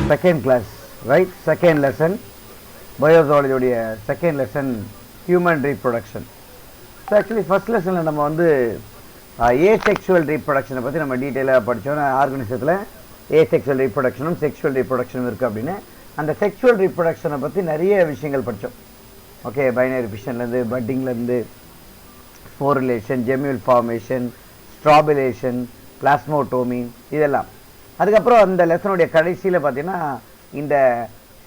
second class, right? Second lesson, biozoology உடைய second lesson, human reproduction. So actually first lesson நம்ம வந்து asexual reproduction பற்றி நம்ம டீட்டெயிலாக படித்தோம். ஆர்கனிசத்தில் asexual reproductionும் sexual reproductionும் இருக்குது அப்படின்னு. அந்த sexual reproductionை பற்றி நிறைய விஷயங்கள் படித்தோம். ஓகே, பைனரி ஃபிஷன்லேருந்து பட்டிங்லேருந்து sporulation, gemmule formation, strobilation, plasmotomy, இதெல்லாம். அதுக்கப்புறம் அந்த லெசனுடைய கடைசியில் பார்த்தீங்கன்னா இந்த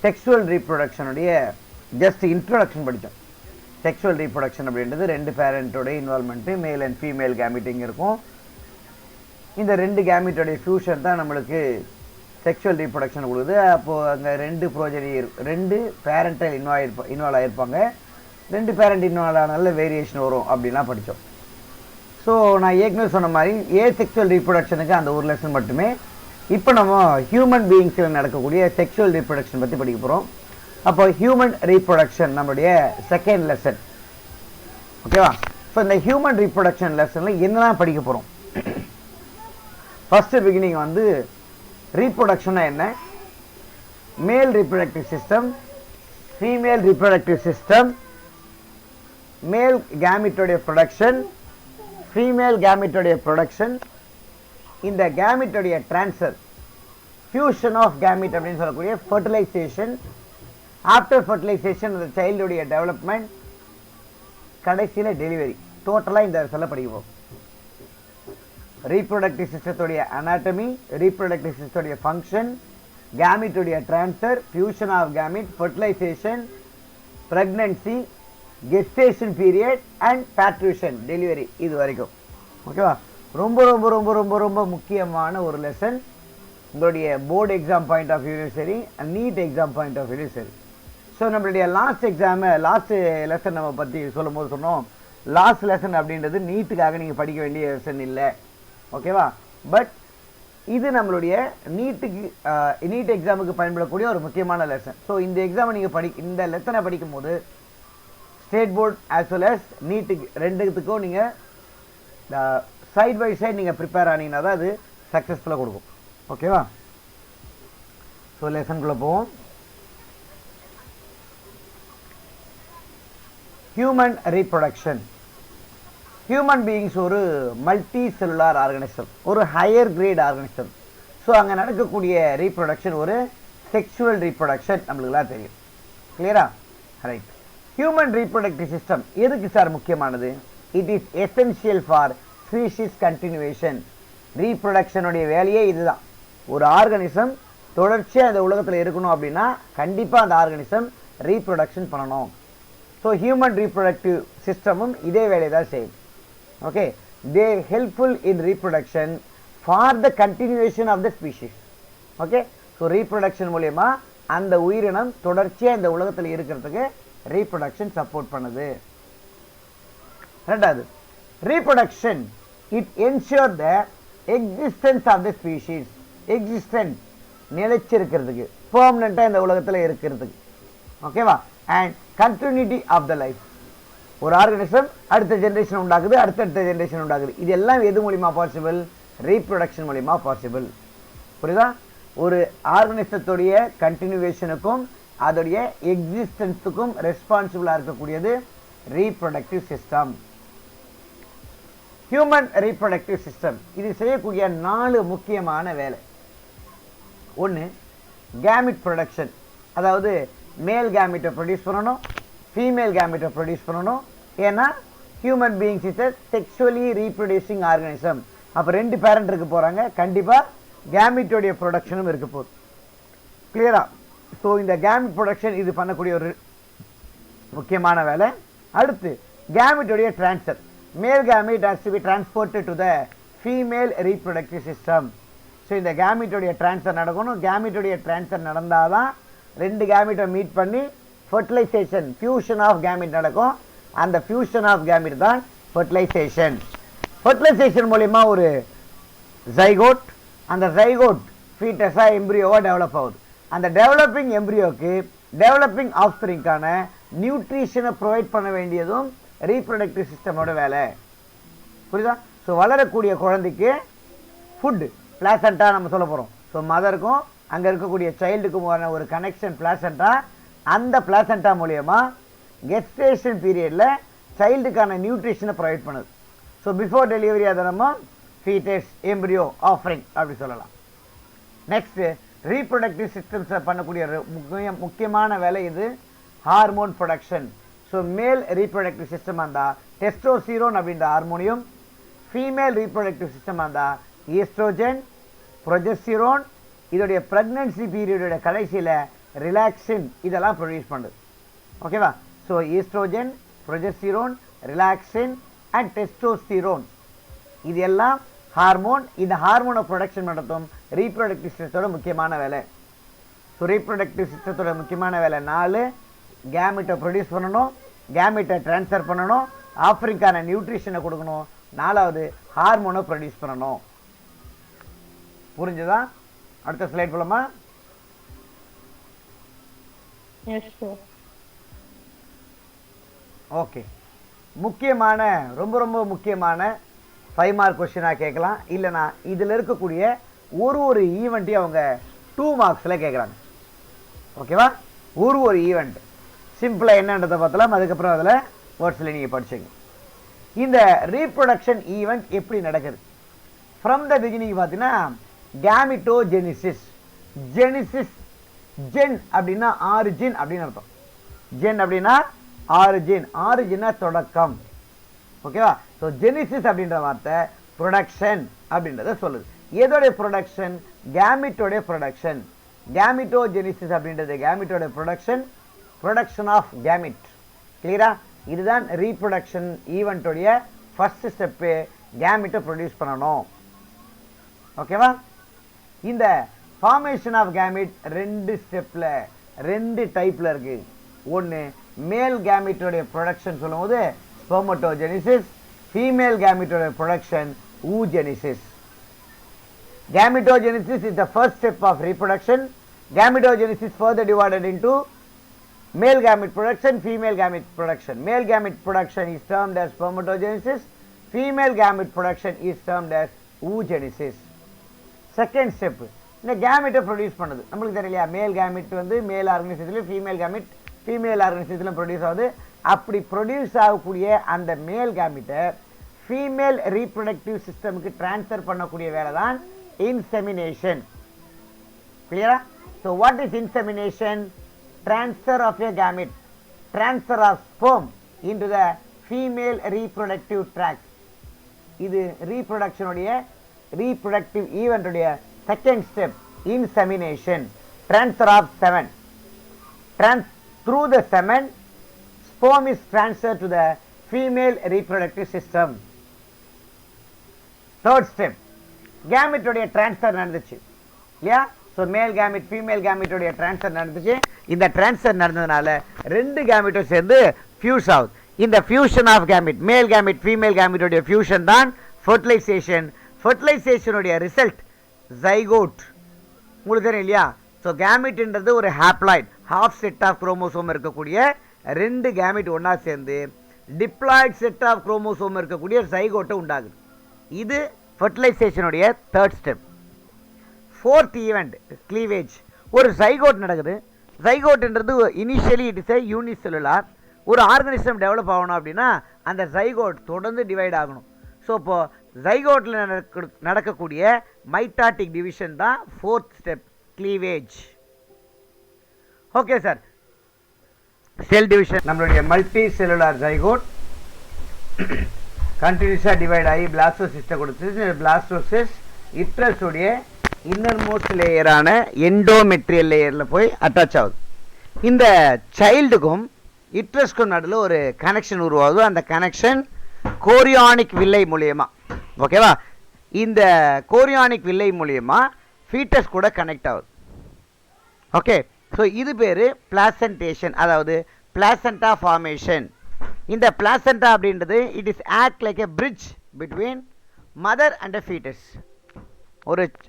செக்ஷுவல் ரீப்ரொடக்ஷனுடைய ஜஸ்ட் இன்ட்ரொடக்ஷன் படித்தோம். செக்ஷுவல் ரீப்ரொடக்ஷன் அப்படின்றது ரெண்டு பேரண்ட்டோட இன்வால்மெண்ட்டு, மேல் அண்ட் ஃபீமேல் கேமிட்டிங் இருக்கும். இந்த ரெண்டு கேமிட்டோடைய ஃபியூஷன் தான் நம்மளுக்கு செக்ஷுவல் ரீப்ரொடக்ஷன் கொடுக்குது. அப்போது அங்கே ரெண்டு பேரண்ட்டை இன்வால்வ் ஆகிருப்பாங்க. ரெண்டு பேரண்ட் இன்வால்வ் ஆனால வேரியேஷன் வரும் அப்படின்லாம் படித்தோம். ஸோ நான் ஏற்கனவே சொன்ன மாதிரி செக்ஷுவல் ரீப்ரொடக்ஷனுக்கு அந்த ஒரு லெசன் மட்டுமே. இப்போ நம்ம ஹியூமன் பீயிங்ஸில் நடக்கக்கூடிய செக்ஷுவல் ரீப்ரொடக்ஷன் பற்றி படிக்க போகிறோம். அப்போ ஹியூமன் ரீப்ரொடக்ஷன் நம்மளுடைய செகண்ட் லெசன். ஓகேவா? ஸோ இந்த ஹியூமன் ரீப்ரொடக்ஷன் லெசனில் என்னெல்லாம் படிக்க போகிறோம்? ஃபஸ்ட்டு பிகினிங் வந்து ரீப்ரொடக்ஷன்னா என்ன, மேல் reproductive system, female reproductive system, மேல் கேமிட்டோடைய ப்ரொடக்ஷன், ஃபீமேல் கேமிட்டோடைய ப்ரொடக்ஷன், இந்த கேமிட்டோடைய ட்ரான்ஸ்ஃபர், ஃபியூஷன் ஆஃப் கேமிட் அப்படின்னு சொல்லக்கூடிய ஃபர்டிலைசேஷன், ஆஃப்டர் ஃபர்டிலைசேஷன் அந்த சைல்டுடைய டெவலப்மெண்ட், கடைசியில் டெலிவரி. டோட்டலாக இந்த சொல்ல படிப்போம். ரீப்ரொடக்டிவ் சிஸ்டத்துடைய அனாட்டமி, ரீப்ரொடக்டிவ் சிஸ்டத்துடைய ஃபங்க்ஷன், கேமிட்டுடைய transfer, fusion of gamete, fertilisation, pregnancy, gestation period and parturition, delivery, இது வரைக்கும். ஓகேவா? ரொம்ப ரொம்ப ரொம்ப ரொம்ப ரொம்ப முக்கியமான ஒரு லெசன். உங்களுடைய போர்டு எக்ஸாம் பாயிண்ட் ஆஃப் வியூலையும் சரி, நீட் எக்ஸாம் பாயிண்ட் ஆஃப் வியூலையும் சரி. ஸோ நம்மளுடைய லாஸ்ட் லெசன் நம்ம பற்றி சொல்லும் போது சொன்னோம், லாஸ்ட் லெசன் அப்படின்றது நீட்டுக்காக நீங்கள் படிக்க வேண்டிய லெசன் இல்லை. ஓகேவா? பட் இது நம்மளுடைய நீட் எக்ஸாமுக்கு பயன்படக்கூடிய ஒரு முக்கியமான லெசன். ஸோ இந்த எக்ஸாமை நீங்கள் இந்த லெசனை படிக்கும் போது state board as well as நீட்டுக்கு ரெண்டுத்துக்கும் நீங்கள் சைட் பை சைட் நீங்கள் ப்ரிப்பேர் ஆனீங்கன்னா தான் அது சக்ஸஸ்ஃபுல்லாக கொடுக்கும். ஓகேவா? ஸோ லெசனுக்குள்ளே போவோம். Human reproduction. ஹியூமன் பீயிங்ஸ் ஒரு மல்டி செல்லுலார் ஆர்கனிசம், ஒரு ஹையர் கிரேட் ஆர்கனிசம். ஸோ அங்கே நடக்கக்கூடிய ரீப்ரொடக்ஷன் ஒரு செக்ஷுவல் ரீப்ரொடக்ஷன், நம்மளுக்குலாம் தெரியும். கிளியரா? ரைட். ஹியூமன் ரீப்ரொடக்டிவ் சிஸ்டம் எதுக்கு சார் முக்கியமானது? It is essential for species continuation. ரீப்ரொடக்ஷனுடைய வேலையே இதுதான். ஒரு ஆர்கனிசம் தொடர்ச்சியாக இந்த உலகத்தில் இருக்கணும் அப்படின்னா கண்டிப்பாக அந்த ஆர்கனிசம் ரீப்ரொடக்ஷன் பண்ணணும். ஸோ ஹியூமன் ரீப்ரொடக்டிவ் சிஸ்டமும் இதே வேலையை தான் செய்யும். Okay, they helpful in reproduction for the continuation of the species. Okay, so reproduction மூலயமா அந்த உயிரினம் தொடர்ச்சியாக இந்த உலகத்தில் இருக்கிறதுக்கு ரீப்ரொடக்ஷன் சப்போர்ட் பண்ணுது. ரெண்டாவது, reproduction it ensure the existence of the species. Existence நிலைச்சிருக்கிறதுக்கு, பெர்மனெண்ட்டாக இந்த உலகத்தில் இருக்கிறதுக்கு. ஓகேவா? And continuity of the life. ஒரு ஆர்கனிசம் அடுத்த ஜென்ரேஷன் உண்டாகுது, அடுத்தடுத்த ஜென்ரேஷன் உண்டாகுது. இது எல்லாம் எது மூலிமா பாசிபிள்? ரீப்ரொடக்ஷன் மூலிமா பாசிபிள். புரியுதா? ஒரு ஆர்கனிசத்துடைய கண்டினியூவேஷனுக்கும் அதோடைய எக்ஸிஸ்டன்ஸுக்கும் ரெஸ்பான்சிபிளாக இருக்கக்கூடியது reproductive system. Human reproductive system இது செய்யக்கூடிய 4 முக்கியமான வேலை. ஒன்று, கேமிட் ப்ரொடக்ஷன், அதாவது மேல் கேமிட்டை ப்ரொடியூஸ் பண்ணணும், ஃபீமேல் கேமிட்டை ப்ரொடியூஸ் பண்ணணும். ஏன்னா human beings is a sexually reproducing organism. அப்போ 2 பேரண்ட் இருக்க போகிறாங்க, கண்டிப்பாக கேமிட்டோடைய ப்ரொடக்ஷனும் இருக்க போகுது. கிளியரா? ஸோ இந்த கேமிட் ப்ரொடக்ஷன் இது பண்ணக்கூடிய ஒரு முக்கியமான வேலை. அடுத்து கேமிட்டோடைய transfer. Male gamete has to be transported to the female reproductive system. So இந்த கேமிட்டோடைய ட்ரான்ஸ்ஃபர் நடக்கணும். கேமிட்டோடைய ட்ரான்ஸ்ஃபர் நடந்தால் தான் 2 கேமிட்டை மீட் பண்ணி ஃபர்டிலைசேஷன், ஃபியூஷன் ஆஃப் கேமிட் நடக்கும். அந்த ஃபியூஷன் ஆஃப் கேமிட் தான் ஃபர்டிலைசேஷன். ஃபர்டிலைசேஷன் மூலிமா ஒரு ஜைகோட், அந்த ஜைகோட் ஃபீட்டஸாக எம்ப்ரியோவாக டெவலப் ஆகுது. அந்த டெவலப்பிங் எம்ப்ரியோக்கு டெவலப்பிங் ஆஃப்ஸ்பிரிங்கான நியூட்ரிஷனை ப்ரொவைட் பண்ண வேண்டியதும் ரீப்ரொடக்டிவ் சிஸ்டமோட வேலை. புரியுதா? ஸோ வளரக்கூடிய குழந்தைக்கு ஃபுட்டு பிளாசண்டா நம்ம சொல்ல போகிறோம். ஸோ மதருக்கும் அங்கே இருக்கக்கூடிய சைல்டுக்கு ஒரு கனெக்ஷன் பிளாசண்டா. அந்த பிளாசண்டா மூலயமா கெஸ்டேஷன் பீரியடில் சைல்டுக்கான நியூட்ரிஷனை ப்ரொவைட் பண்ணுது. ஸோ பிஃபோர் டெலிவரி அதை நம்ம ஃபீட்டஸ் எம்ப்ரியோ ஆஃபரிங் அப்படி சொல்லலாம். நெக்ஸ்ட் ரீப்ரொடக்டிவ் சிஸ்டம்ஸை பண்ணக்கூடிய முக்கியமான வேலை இது hormone production. So male reproductive சிஸ்டமாக இருந்தால் டெஸ்டோஸ்டிரோன் அப்படின்ற ஹார்மோனியம், ஃபீமேல் ரீப்ரொடக்டிவ் சிஸ்டமாக இருந்தால் ஈஸ்ட்ரோஜன், ப்ரொஜெஸ்டிரோன், இதோடைய ப்ரெக்னன்சி பீரியடோட கடைசியில் ரிலாக்ஸின் இதெல்லாம் ப்ரொடியூஸ் பண்ணுது. ஓகேவா? So oestrogen, progesterone, relaxin and testosterone இது எல்லாம் ஹார்மோன். இந்த ஹார்மோனை ப்ரொடக்ஷன் பண்ணுறதும் ரீப்ரொடக்டிவ் சிஸ்டத்தோட முக்கியமான வேலை. ஸோ ரீப்ரொடக்டிவ் சிஸ்டத்தோட முக்கியமான வேலை 4. கேமிட்டை ப்ரொடியூஸ் பண்ணணும், கேமிட்டை ட்ரான்ஸ்ஃபர் பண்ணணும், ஆஃப்ரிக்கான நியூட்ரிஷனை கொடுக்கணும், 4வது ஹார்மோனை ப்ரொடியூஸ் பண்ணணும். புரிஞ்சுதா? அடுத்த ஸ்லைட் போலாமா? ஓகே. முக்கியமான ரொம்ப ரொம்ப முக்கியமான 5 மார்க் கொஸ்டினாக கேட்கலாம். இல்லைனா இதில் இருக்கக்கூடிய ஒரு ஈவெண்ட்டையும் அவங்க 2 மார்க்ஸில் கேட்குறாங்க. ஓகேவா? ஒரு ஈவெண்ட் சிம்பிளாக என்னன்றதை பார்த்தலாம். அதுக்கப்புறம் அதில் வேர்ட்ஸில் நீங்கள் படிச்சுங்க. இந்த ரீப்ரொடக்ஷன் ஈவெண்ட் எப்படி நடக்குது? ஃப்ரம் த பிகினிங் பார்த்தீங்கன்னா கேமிட்டோஜெனிசிஸ். ஜெனிசிஸ், ஜென் அப்படின்னா ஆரிஜின் அப்படின்னு அர்த்தம். ஜென் அப்படின்னா ஆரிஜின், ஆரிஜினா தொடக்கம். ஓகேவா? ஸோ ஜெனிசிஸ் அப்படின்ற வார்த்தை ப்ரொடக்ஷன் அப்படின்றத சொல்லுது. எதோடைய ப்ரொடக்ஷன்? கேமிட்டோடைய ப்ரொடக்ஷன். கேமிட்டோஜெனிசிஸ் அப்படின்றது கேமிட்டோட ப்ரொடக்ஷன், ப்ரொடக்ஷன் ஆஃப் கேமிட். கிளியரா? இதுதான் ரீப்ரொடக்ஷன் ஈவெண்ட்டோடைய ஃபர்ஸ்ட் ஸ்டெப்பு. கேமிட்டை ப்ரொடியூஸ் பண்ணணும். ஓகேவா? இந்த ஃபார்மேஷன் ஆஃப் கேமிட் 2 ஸ்டெப்பில் 2 டைப்பில் இருக்குது. ஒன்று மேல் கேமிட்டோடைய ப்ரொடக்ஷன் சொல்லும்போது ஸ்பெர்மட்டோஜெனிசிஸ், ஃபீமேல் கேமிட்டோடைய production oogenesis. Gametogenesis is the first step of reproduction. Gametogenesis further divided into male gamete production, female gamete production. Male gamete production is termed as spermatogenesis. Female gamete production is termed as oogenesis. Second step, இந்த கேமெட்டை produce பண்ணுது. நம்மளுக்கு தெரியலையா, மேல் gamete வந்து மேல் ஆர்கனிசத்திலும் female gamete female ஆர்கனிசத்திலும் produce ஆகுது. அப்படி produce ஆகக்கூடிய அந்த மேல் கேமெட்டை ஃபீமேல் ரீப்ரொடக்டிவ் சிஸ்டமுக்கு டிரான்ஸ்ஃபர் பண்ணக்கூடிய வேலை தான் insemination. Clear? So what is insemination? Transfer of a gamete, transfer of sperm into the female reproductive tract. இது reproduction உடைய reproductive event உடைய second step, insemination. Transfer of semen. Through the semen, sperm is transferred to the female reproductive system. Third step, gamete உடைய transfer நடந்துச்சு இல்லையா? So male gamete female கேமெட்டோடைய transfer நடந்துச்சு. இந்த transfer நடந்ததுனால 2 கேமெட்டும் சேர்ந்து ஃபியூஸ் ஆகுது. இந்த fusion of gamete, male gamete female கேமெட்டோடைய ஃபியூஷன் தான் ஃபர்டிலைசேஷன். ஃபர்டிலைசேஷனுடைய ரிசல்ட் ஜைகோட். உங்களுக்கு தெரியும் இல்லையா? ஸோ கேமெட்ன்றது ஒரு haploid, half set of chromosome இருக்கக்கூடிய 2 கேமெட் ஒன்றா சேர்ந்து டிப்ளாய்ட் செட் ஆஃப் குரோமோசோம் இருக்கக்கூடிய ஜைகோட்டை உண்டாகுது. இது ஃபர்டிலைசேஷனுடைய third step. Fourth event cleavage. ஒரு ஜைகோட் நடக்குது. ஜைகோட்ன்றது initially it is a unicellular. ஒரு ஆர்கனிசம் டெவலப் ஆகணும் அப்படின்னா அந்த ஜைகோட் தொடர்ந்து டிவைட் ஆகணும். ஸோ இப்போது ஜைகோட்டில் நடக்கக்கூடிய மைட்டாட்டிக் டிவிஷன் தான் fourth step, cleavage. Okay sir, cell division நம்மளுடைய மல்டி செல்லுலார் ஜைகோட் கண்டினியூஸாக டிவைட் ஆகி பிளாஸ்டோசிஸ்ட்டை கொடுத்து பிளாஸ்டோசிஸ் இட்ரஸுடைய இன்னர் மோஸ்ட் லேயரான எண்டோமெட்ரியல் லேயரில் போய் அட்டாச் ஆகுது. இந்த சைல்டுக்கும் இட்ரஸ்க்கும் நடுவில் ஒரு கனெக்ஷன் உருவாகுது. அந்த கனெக்ஷன் கோரியானிக் வில்லை மூலியமா. ஓகேவா? இந்த கோரியானிக் வில்லை மூலியமா ஃபீட்டஸ் கூட கனெக்ட் ஆகுது. ஓகே, ஸோ இது பேர் பிளாசன்டேஷன், அதாவது பிளாசண்டா ஃபார்மேஷன். இந்த பிளாசண்டா அப்படின்றது it is act like a bridge between mother and a foetus.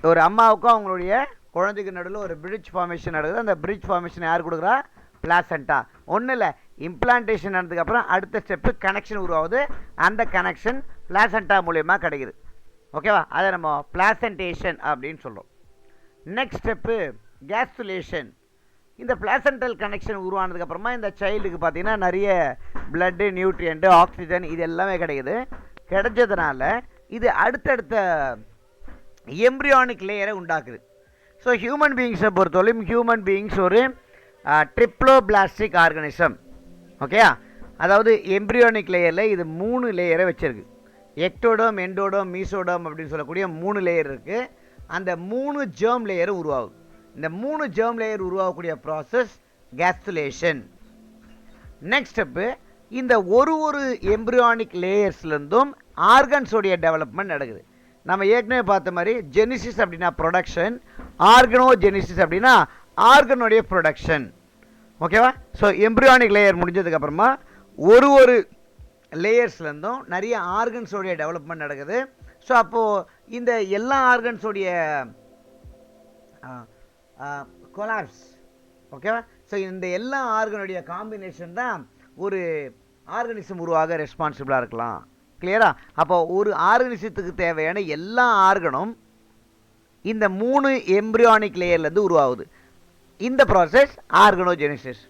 ஒரு அம்மாவுக்கும் அவங்களுடைய குழந்தைக்கு நடுவில் ஒரு பிரிட்ஜ் ஃபார்மேஷன் நடக்குது. அந்த பிரிட்ஜ் ஃபார்மேஷன் யார் கொடுக்குறா? பிளாசண்டா. ஒன்றும் இல்லை, இம்ப்ளான்டேஷன் நடந்ததுக்கப்புறம் அடுத்த ஸ்டெப்பு கனெக்ஷன் உருவாகுது. அந்த கனெக்ஷன் பிளாசண்டா மூலயமா கிடைக்குது. ஓகேவா? அதை நம்ம பிளாசன்டேஷன் அப்படின்னு சொல்கிறோம். Next step gastrulation. இந்த பிளாசென்டல் கனெக்ஷன் உருவானதுக்கப்புறமா இந்த சைல்டுக்கு பார்த்தீங்கன்னா நிறைய பிளட்டு, நியூட்ரியன்ட்டு, ஆக்சிஜன் இது எல்லாமே கிடைக்குது. கிடைச்சதுனால இது அடுத்தடுத்த எம்ப்ரியானிக் லேயரை உண்டாக்குது. ஸோ ஹியூமன் பீயிங்ஸை பொறுத்தவரையும் ஹியூமன் பீயிங்ஸ் ஒரு ட்ரிப்ளோபிளாஸ்டிக் ஆர்கனிசம். ஓகே, அதாவது எம்ப்ரியானிக் லேயரில் இது 3 லேயரை வச்சுருக்கு. எக்டோடோம், எண்டோடோம், மீசோடோம் அப்படின்னு சொல்லக்கூடிய 3 லேயர் இருக்குது. அந்த 3 ஜெர்ம் லேயரும் உருவாகுது. இந்த 3 ஜெர்ம் லேயர் உருவாகக்கூடிய ப்ராசஸ் கேஸ்டுலேஷன். நெக்ஸ்ட் ஸ்டெப்பு, இந்த ஒரு எம்ப்ரியானிக் லேயர்ஸ்லேருந்தும் ஆர்கன்ஸோடைய டெவலப்மெண்ட் நடக்குது. நம்ம ஏற்கனவே பார்த்த மாதிரி ஜெனிசிஸ் அப்படின்னா ப்ரொடக்ஷன், ஆர்கனோஜெனிசிஸ் அப்படின்னா ஆர்கனோடைய ப்ரொடக்ஷன். ஓகேவா? ஸோ எம்ப்ரியானிக் லேயர் முடிஞ்சதுக்கப்புறமா ஒரு லேயர்ஸ்லேருந்தும் நிறைய ஆர்கன்ஸோடைய டெவலப்மெண்ட் நடக்குது. ஸோ அப்போது இந்த எல்லா ஆர்கன்ஸோடைய கொலாப்ஸ். ஓகேவா? ஸோ இந்த எல்லா ஆர்கனுடைய காம்பினேஷன் தான் ஒரு ஆர்கனிசம் உருவாக ரெஸ்பான்சிபிளாக இருக்கலாம். கிளியரா? அப்போ ஒரு ஆர்கனிசத்துக்கு தேவையான எல்லா ஆர்கனும் இந்த 3 எம்ப்ரியானிக் லேயர்லேருந்து உருவாகுது. இந்த ப்ராசஸ் ஆர்கனோஜெனிசிஸ்.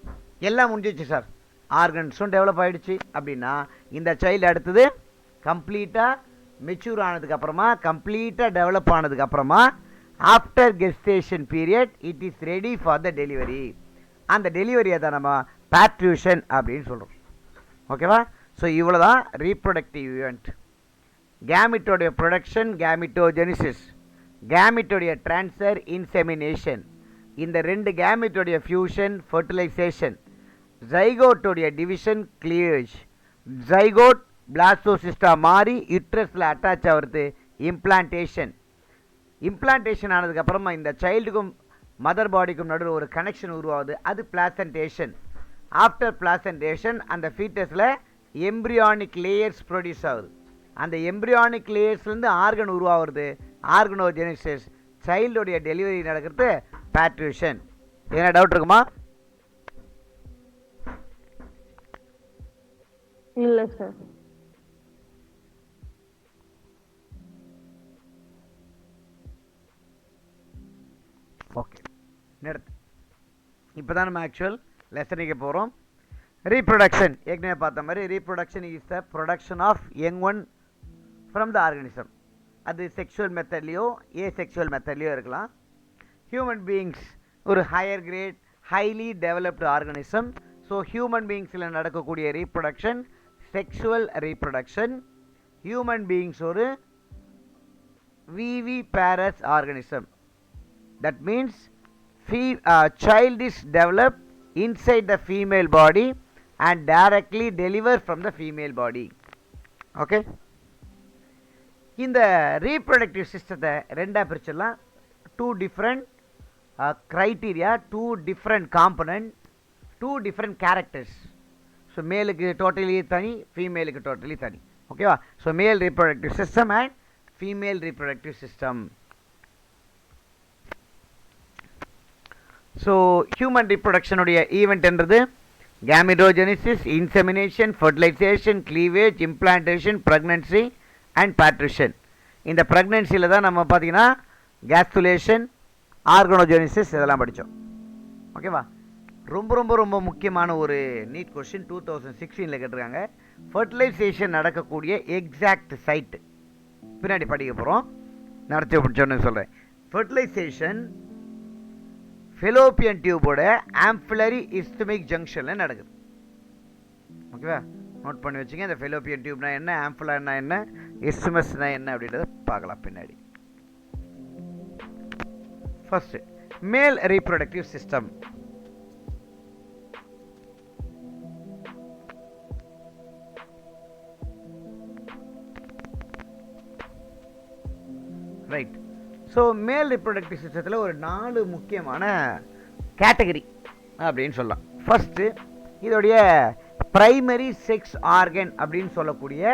எல்லாம் முடிஞ்சிச்சு சார், ஆர்கன்ஸும் டெவலப் ஆகிடுச்சு அப்படின்னா இந்த சைல்டு அடுத்தது கம்ப்ளீட்டாக மெச்சூர் ஆனதுக்கப்புறமா, கம்ப்ளீட்டாக டெவலப் ஆனதுக்கப்புறமா after gestation period it is ready for the delivery. அந்த டெலிவரியை தான் நம்ம பேட்ரியூஷன் அப்படின்னு சொல்கிறோம். ஓகேவா? ஸோ இவ்வளோ தான் ரீப்ரொடக்டிவ் ஈவெண்ட். கேமிட்டோடைய ப்ரொடக்ஷன் கேமிட்டோஜெனிசிஸ், கேமிட்டோடைய ட்ரான்ஸ்ஃபர் இன்செமினேஷன், இந்த 2 கேமிட்டோடைய ஃபியூஷன் ஃபர்டிலைசேஷன், ஜைகோட்டோடைய டிவிஷன் கிளியேஜ், ஜைகோட் பிளாஸ்டோசிஸ்டா மாறி யுட்ரஸில் அட்டாச் ஆகிறது இம்ப்ளான்டேஷன். இம்ப்ளான்டேஷன் ஆனதுக்கப்புறமா இந்த சைல்டுக்கும் மதர் பாடிக்கும் நடுவில் ஒரு கனெக்ஷன் உருவாகுது, அது பிளாசன்டேஷன். ஆஃப்டர் பிளாசன்டேஷன் அந்த ஃபீட்டஸில் எம்ப்ரியானிக் லேயர்ஸ் ப்ரொடியூஸ் ஆகுது. அந்த எம்ப்ரியானிக் லேயர்ஸ்லேருந்து ஆர்கன் உருவாகிறது ஆர்கனோஜெனிசிஸ். சைல்டுடைய டெலிவரி நடக்கிறது பேட்ரியூஷன். என்ன டவுட் இருக்குமா? இல்லை சார். ஓகே, நிறுத்து. இப்போ தான் நம்ம ஆக்சுவல் லெசனுக்கு போகிறோம். ரீப்ரொடக்ஷன் ஏற்கனவே பார்த்த மாதிரி reproduction is the production of young one from the organism. அது செக்ஷுவல் மெத்தட்லேயோ ஏசெக்ஷுவல் மெத்தட்லேயோ இருக்கலாம். ஹியூமன் பீயிங்ஸ் ஒரு higher grade highly developed organism. So human பீயிங்ஸில் நடக்கக்கூடிய reproduction sexual reproduction. Human beings ஒரு viviparous organism. That means child is developed inside the female body and directly delivered from the female body. Okay? இந்த reproductive system ரெண்டா பிரிச்சிடலாம். 2 different criteria, 2 different component, 2 different characters. So மேலுக்கு totally தனி, ஃபீமேலுக்கு totally தனி. ஓகேவா? So male reproductive system and female reproductive system. So human ரீப்ரொடக்ஷனுடைய ஈவெண்ட்ன்றது gametogenesis, insemination, fertilisation, cleavage, implantation, pregnancy and parturition. இந்த ப்ரெக்னன்சியில் தான் நம்ம பார்த்தீங்கன்னா கேஸ்டுலேஷன், ஆர்கனோஜெனிசிஸ் இதெல்லாம் படித்தோம். ஓகேவா? ரொம்ப ரொம்ப ரொம்ப முக்கியமான ஒரு நீட் கொஸ்டின் 2016 கேட்டிருக்காங்க. ஃபர்டிலைசேஷன் நடக்கக்கூடிய எக்ஸாக்ட் சைட்டு பின்னாடி படிக்க போகிறோம். நடத்தி பிடிச்சோன்னு சொல்கிறேன். ஃபர்டிலைசேஷன் ஃபெலோப்பியன் டியூபோட ஆம்பிளரி இஸ்துமிக் ஜங்ஷனில் நடக்குது. ஓகேவா? நோட் பண்ணி வச்சுங்க. இந்த ஃபெலோப்பியன் டியூப்னா என்ன, ஆம்பிளர்னா என்ன, இஸ்துமஸ்னா என்ன அப்படின்றத பார்க்கலாம் பின்னாடி. ஃபர்ஸ்ட் மேல் reproductive system. Right. So male reproductive சிஸ்டத்தில் ஒரு 4 முக்கியமான கேட்டகரி அப்படின்னு சொல்லலாம். ஃபஸ்ட்டு இதோடைய ப்ரைமரி செக்ஸ் ஆர்கன் அப்படின்னு சொல்லக்கூடிய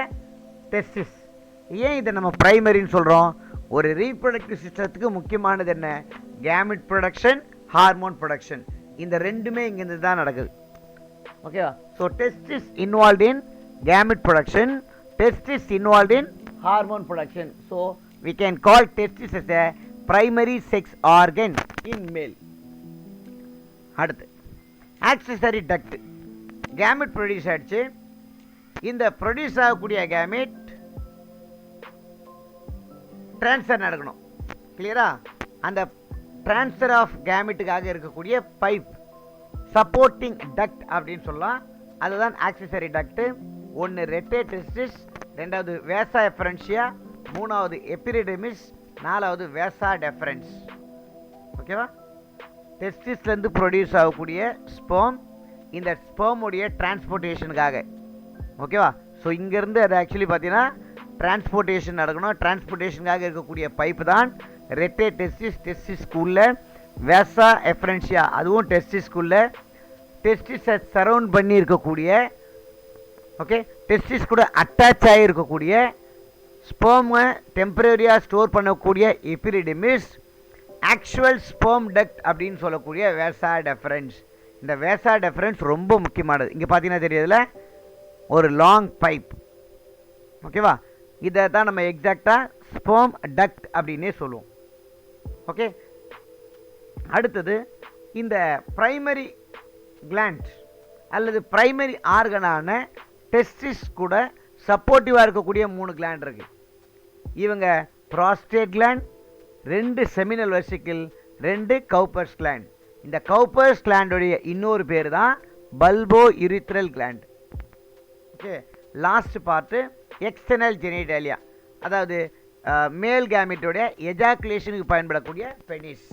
டெஸ்டிஸ். ஏன் இதை நம்ம ப்ரைமரின்னு சொல்கிறோம்? ஒரு ரீப்ரொடக்டிவ் சிஸ்டத்துக்கு முக்கியமானது என்ன? Gamete production, hormone production. இந்த ரெண்டுமே இங்கேருந்து தான் நடக்குது. ஓகேவா? So testis involve in gamete production, testis involve in hormone production. So we can call testis as a primary sex organ in male. அடுத்து ஆக்சசரி டக்ட். கேமெட் ப்ரொடியூஸ் ஆகிடுச்சு. இந்த produce ஆகக்கூடிய கேமெட் ட்ரான்ஸ்ஃபர் நடக்கணும். கிளியரா? அந்த ட்ரான்ஸ்ஃபர் ஆஃப் கேமெட்டுக்காக இருக்கக்கூடிய pipe supporting duct அப்படின்னு சொல்லலாம். அதுதான் ஆக்சசரி டக்ட். ஒன்று ரெட்டே டெஸ்டிஸ், ரெண்டாவது வேசா எஃபரன்ஷியா, மூணாவது எபிரிடமிஸ், நாலாவது வேசா டெஃபரன்ஸ். ஓகேவா? டெஸ்டிஸ்லேருந்து ப்ரொடியூஸ் ஆகக்கூடிய ஸ்பெர்ம், இந்த ஸ்பெர்முடைய டிரான்ஸ்போர்ட்டேஷனுக்காக. ஓகேவா? ஸோ இங்கேருந்து அது ஆக்சுவலி பார்த்தீங்கன்னா டிரான்ஸ்போர்ட்டேஷன் நடக்கணும். டிரான்ஸ்போர்ட்டேஷனுக்காக இருக்கக்கூடிய பைப்பு தான் ரெட்டே டெஸ்டிஸ். டெஸ்டிஸ்குள்ளே வேசா எஃபரன்ஷியா, அதுவும் டெஸ்டிஸ்குள்ளே டெஸ்டிஸை சரவுண்ட் பண்ணி இருக்கக்கூடிய, ஓகே, டெஸ்டிஸ் கூட அட்டாச் ஆகி இருக்கக்கூடிய ஸ்பெர்மை டெம்பரரியாக ஸ்டோர் பண்ணக்கூடிய எபிரிடமிஸ், ஆக்சுவல் ஸ்பெர்ம் டக்ட் அப்படின்னு சொல்லக்கூடிய வேசா டெஃபரன்ஸ். இந்த வேசா டெஃபரன்ஸ் ரொம்ப முக்கியமானது. இங்கே பார்த்தீங்கன்னா தெரியுதுல, ஒரு லாங் பைப். ஓகேவா? இதை தான் நம்ம எக்ஸாக்டாக ஸ்பெர்ம் டக்ட் அப்படின்னே சொல்லுவோம். ஓகே, அடுத்தது இந்த பிரைமரி கிளாண்ட் அல்லது பிரைமரி ஆர்கனான டெஸ்டிஸ் கூட சப்போர்ட்டிவாக இருக்கக்கூடிய 3 கிளாண்ட் இருக்குது. இவங்க prostate gland, 2 seminal vesicle, 2 Cowper's gland. இந்த கவுப்பர்ஸ் கிளாண்டுடைய இன்னொரு பேர் தான் bulbourethral gland. Okay, last part external genitalia, அதாவது மேல் கேமெட்டோடைய எஜாக்குலேஷனுக்கு பயன்படக்கூடிய பெனிஸ்.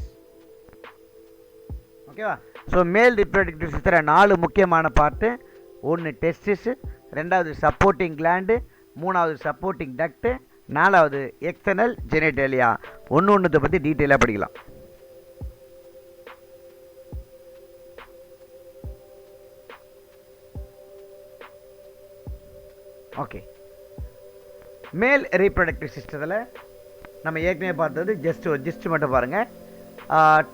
ஓகேவா? ஸோ மேல் ரிப்ரடக்டிவ் சிஸ்டத்தில் 4 முக்கியமான பார்ட்டு. ஒன்று டெஸ்டிஸு, ரெண்டாவது சப்போர்ட்டிங் கிளாண்டு, மூணாவது சப்போர்ட்டிங் டக்ட்டு, நாலாவது எக்ஸ்டர்னல் ஜெனிடாலியா. ஒன்றுத்தை பற்றி டீட்டெயிலாக படிக்கலாம். ஓகே, மேல் ரீப்ரொடக்டிவ் சிஸ்டத்தில் நம்ம ஏற்கனவே பார்த்தது ஜஸ்ட் மட்டும் பாருங்கள்.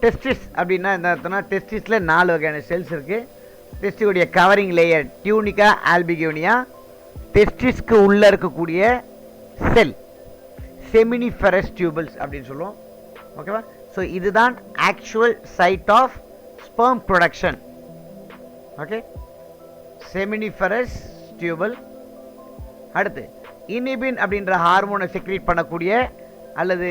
டெஸ்டிஸ் அப்படின்னா என்ன அர்த்தம்னா, டெஸ்டிஸில் 4 வகையான செல்ஸ் இருக்குது. டெஸ்டிஸுடைய கவரிங் லேயர் டியூனிகா ஆல்பிகியோனியா. டெஸ்டிஸ்க்கு உள்ளே இருக்கக்கூடிய செல் செமினிஃபெரஸ் டியூபிள்ஸ் அப்படின்னு சொல்லுவோம். ஓகேவா? ஸோ இதுதான் actual site of sperm production. Okay, seminiferous tubule. அடுத்து இனிபின் அப்படின்ற ஹார்மோனை செக்ரீட் பண்ணக்கூடிய அல்லது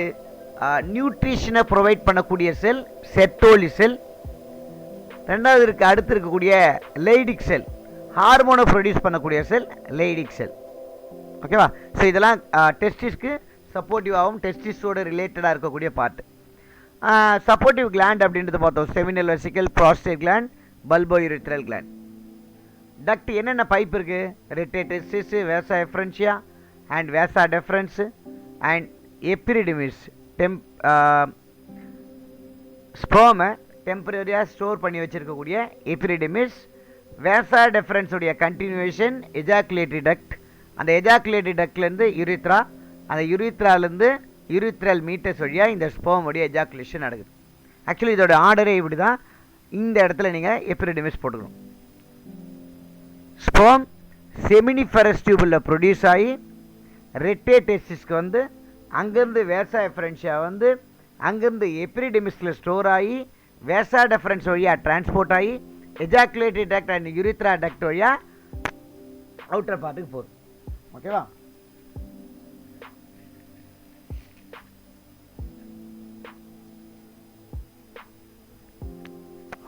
நியூட்ரிஷனை ப்ரொவைட் பண்ணக்கூடிய செல் செர்டோலி செல். ரெண்டாவது அடுத்து இருக்கக்கூடிய லைடிக் செல், ஹார்மோனை ப்ரொடியூஸ் பண்ணக்கூடிய செல் லைடிக் செல். ஓகேவா? ஸோ இதெல்லாம் டெஸ்டிஸ்க்கு சப்போர்ட்டிவாகவும் டெஸ்டிஸோட ரிலேட்டடாக இருக்கக்கூடிய பார்ட். சப்போர்ட்டிவ் கிளாண்ட் அப்படின்றது பார்த்தோம். Seminal vesicle, prostate gland, bulbourethral gland. Duct என்னென்ன பைப் இருக்குது? Rete testis, vasa efferentia and vasa deferens and epididymis. ஸ்பெர்மை டெம்பரரியாக ஸ்டோர் பண்ணி வச்சுருக்கக்கூடிய எபிரிடமிஸ். வேசா டெஃபரன்ஸுடைய கண்டினியூஷன் எஜாக்குலேட்டரி டக்ட். அந்த எஜாக்குலேட்டரி டக்ட்லேருந்து யூரித்ரா, அந்த யூரித்ராலேருந்து யூரித்ரல் மீட்டர்ஸ் வழியாக இந்த ஸ்பெர்முடைய எஜாக்குலேஷன் நடக்குது. ஆக்சுவலி இதோட ஆர்டரே இப்படி தான். இந்த இடத்துல நீங்கள் எபிரிடமிஸ் போட்டுக்கணும். ஸ்பெர்ம் செமினிஃபெரஸ் டியூபிளில் ப்ரொடியூஸ் ஆகி ரெட்டே டெஸ்டிஸ்க்கு வந்து, அங்கேருந்து வேசா எஃபரன்ஷியா வந்து, அங்கேருந்து எபிரிடமிஸில் ஸ்டோர் ஆகி வேசா டெஃபரன்ஸ் வழியாக டிரான்ஸ்போர்ட் ஆகி ejaculatory duct and urethra duct வழியாக அவுட்டர் பார்ட்டுக்கு போகுது. ஓகேவா?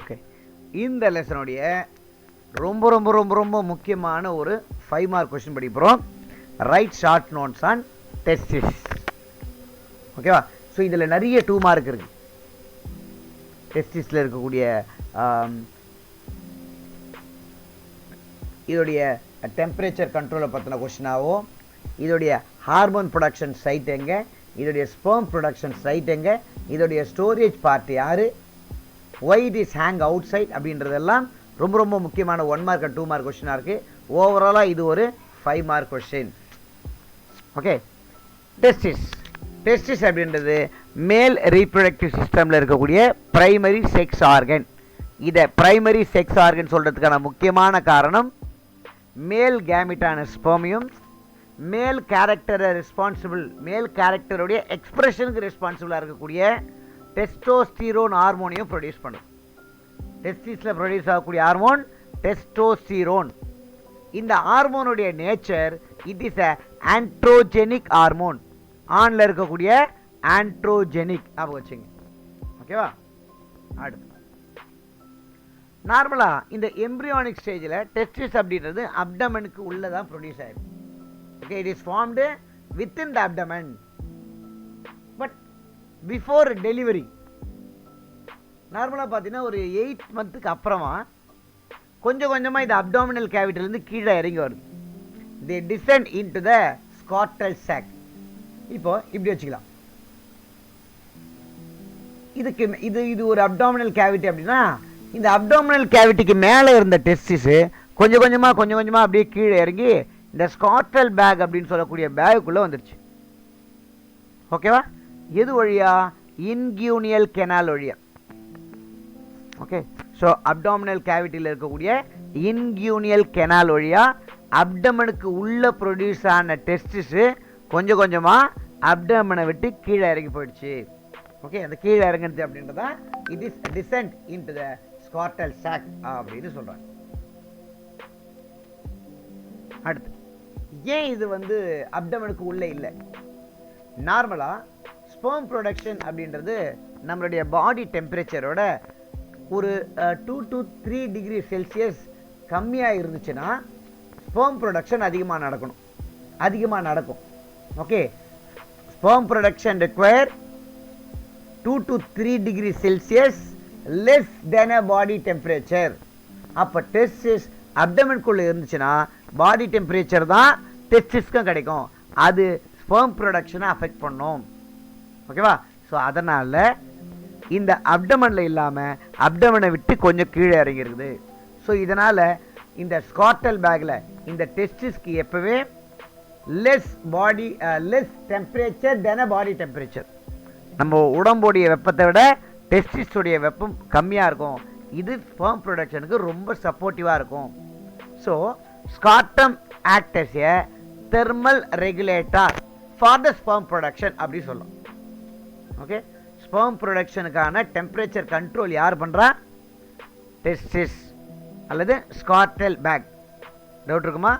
ஓகே, இந்த லெசனுடைய ரொம்ப ரொம்ப ரொம்ப ரொம்ப முக்கியமான ஒரு 5 மார்க் கொஸ்டின் படிக்க போகிறோம். Right short notes on testis. ஓகேவா? ஸோ இதில் நிறைய 2 மார்க் இருக்குது. டெஸ்டிஸில் இருக்கக்கூடிய இதோடைய டெம்பரேச்சர் கண்ட்ரோலை பற்றின கொஸ்டினாவோ, இதோடைய ஹார்மோன் ப்ரொடக்ஷன் சைட் எங்கே, இதோடைய ஸ்பெர்ம் ப்ரொடக்ஷன் சைட் எங்கே, இதோடைய ஸ்டோரேஜ் பார்ட் யார், why it is hang outside அப்படின்றதெல்லாம் ரொம்ப ரொம்ப முக்கியமான 1 மார்க் 2 மார்க் கொஸ்டினாக இருக்குது. ஓவராலாக இது ஒரு 5 மார்க் கொஸ்டின். ஓகே, டெஸ்டிஸ் அப்படின்றது மேல் ரீப்ரொடக்டிவ் சிஸ்டமில் இருக்கக்கூடிய பிரைமரி செக்ஸ் ஆர்கன். இதை பிரைமரி செக்ஸ் ஆர்கன் சொல்கிறதுக்கான முக்கியமான காரணம், மேல் கேமிட்டான ஸ்பெர்மியும் மேல் கேரக்டருடைய எக்ஸ்பிரஷனுக்கு ரெஸ்பான்சிபிளாக இருக்கக்கூடிய டெஸ்டோஸ்டிரோன் ஹார்மோனையும் ப்ரொடியூஸ் பண்ணும். டெஸ்டிஸில் ப்ரொடியூஸ் ஆகக்கூடிய ஹார்மோன் டெஸ்டோஸ்டிரோன். இந்த ஹார்மோனுடைய nature it is a androgenic hormone. ஆணில் இருக்கக்கூடிய ஆண்ட்ரோஜெனிக் ஞாபகம் வச்சுங்க. ஓகேவா? அடுத்து நார்மலாக இந்த எம்ப்ரியானிக் ஸ்டேஜில் டெஸ்டிஸ் அப்படின்றது அப்டமனுக்கு உள்ளே தான் ப்ரொடியூஸ் ஆகிடும். Okay, it is formed within the abdomen. But before delivery நார்மலாக பார்த்தீங்கன்னா ஒரு 8 மந்த்துக்கு அப்புறமா கொஞ்சம் கொஞ்சமாக இந்த அப்டாமினல் கேவிட்டிலேருந்து கீழே இறங்கி வருது. The descent into the scrotal sac. இப்போ இப்படி வச்சுக்கலாம். இதுக்கு இது ஒரு அப்டாமினல் கேவிட்டி அப்படின்னா இந்த அப்டாமினல் கேவிட்டிக்கு மேலே இருந்த டெஸ்டிஸு கொஞ்சம் கொஞ்சமாக அப்படியே கீழே இறங்கி இந்த ஸ்காட்டல் பேக் அப்படின்னு சொல்லக்கூடிய பேக்குள்ளே வந்துருச்சு. ஓகேவா? எது வழியா? இன்கியூனியல் கெனால் வழியா. ஓகே, ஸோ அப்டாமினல் கேவிட்டியில் இருக்கக்கூடிய இன்கியூனியல் கெனால் வழியா அப்டமனுக்கு உள்ளே ப்ரொடியூஸ் ஆன டெஸ்டிஸு கொஞ்சம் கொஞ்சமாக அப்டமனை விட்டு கீழே இறங்கி போயிடுச்சு. ஓகே, அந்த கீழே இறங்குறது அப்படின்றதா it is descent into the scrotal sac அப்படின்னு சொல்கிறாங்க. அடுத்து ஏன் இது அப்டமனுக்கு உள்ளே இல்லை? நார்மலாக ஸ்பெர்ம் ப்ரொடக்ஷன் அப்படின்றது நம்மளுடைய பாடி டெம்பரேச்சரோட ஒரு 2 to 3 டிகிரி செல்சியஸ் கம்மியாக இருந்துச்சுன்னா ஸ்பெர்ம் ப்ரொடக்ஷன் அதிகமாக நடக்கும். Okay, sperm production require 2 to 3 degree Celsius less than a body temperature. அப்போ டெஸ்டிஸ் அப்டமனுக்குள்ளே இருந்துச்சுன்னா பாடி டெம்பரேச்சர் தான் டெஸ்டிஸ்க்கும் கிடைக்கும். அது ஸ்பெர்ம் ப்ரொடக்ஷனை அஃபெக்ட் பண்ணும். ஓகேவா? ஸோ அதனால் இந்த அப்டமனில் இல்லாமல் அப்டமனை விட்டு கொஞ்சம் கீழே இறங்கிருக்குது. ஸோ இதனால் இந்த ஸ்காட்டல் பேக்கில் இந்த டெஸ்டிஸ்க்கு எப்போவே லெஸ் டெம்பரேச்சர் தென் பாடி டெம்பரேச்சர். நம்ம உடம்புடைய வெப்பத்தை விட டெஸ்டிஸுடைய வெப்பம் கம்மியாக இருக்கும். இது ஸ்பெர்ம் ப்ரொடக்ஷனுக்கு ரொம்ப சப்போர்ட்டிவாக இருக்கும். So scrotum act as a thermal regulator for the sperm production அப்படி சொல்லலாம். ஓகே, ஸ்பெர்ம் ப்ரொடக்ஷனுக்கான டெம்பரேச்சர் கண்ட்ரோல் யார் பண்ணுறா? டெஸ்டிஸ் அல்லது ஸ்காட்டல் பேக். டவுட் இருக்குமா?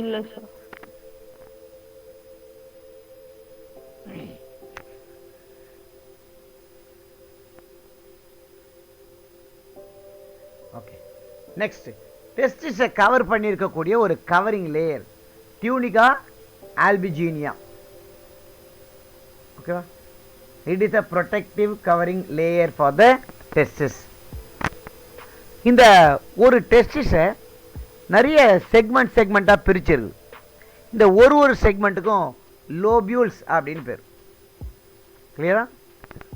இல்லை சார். ஓகே, நெக்ஸ்ட் டெஸ்டிஸை கவர் பண்ணியிருக்கக்கூடிய ஒரு கவரிங் லேயர் டியூனிகா ஆல்பிஜீனியா. ஓகேவா? It is a protective covering layer for the testis. இந்த ஒரு டெஸ்டிஸை நிறைய செக்மெண்ட்டாக பிரிச்சிருக்கு. இந்த ஒரு செக்மெண்ட்டுக்கும் லோபியூல்ஸ் அப்படின்னு பேர். கிளியரா?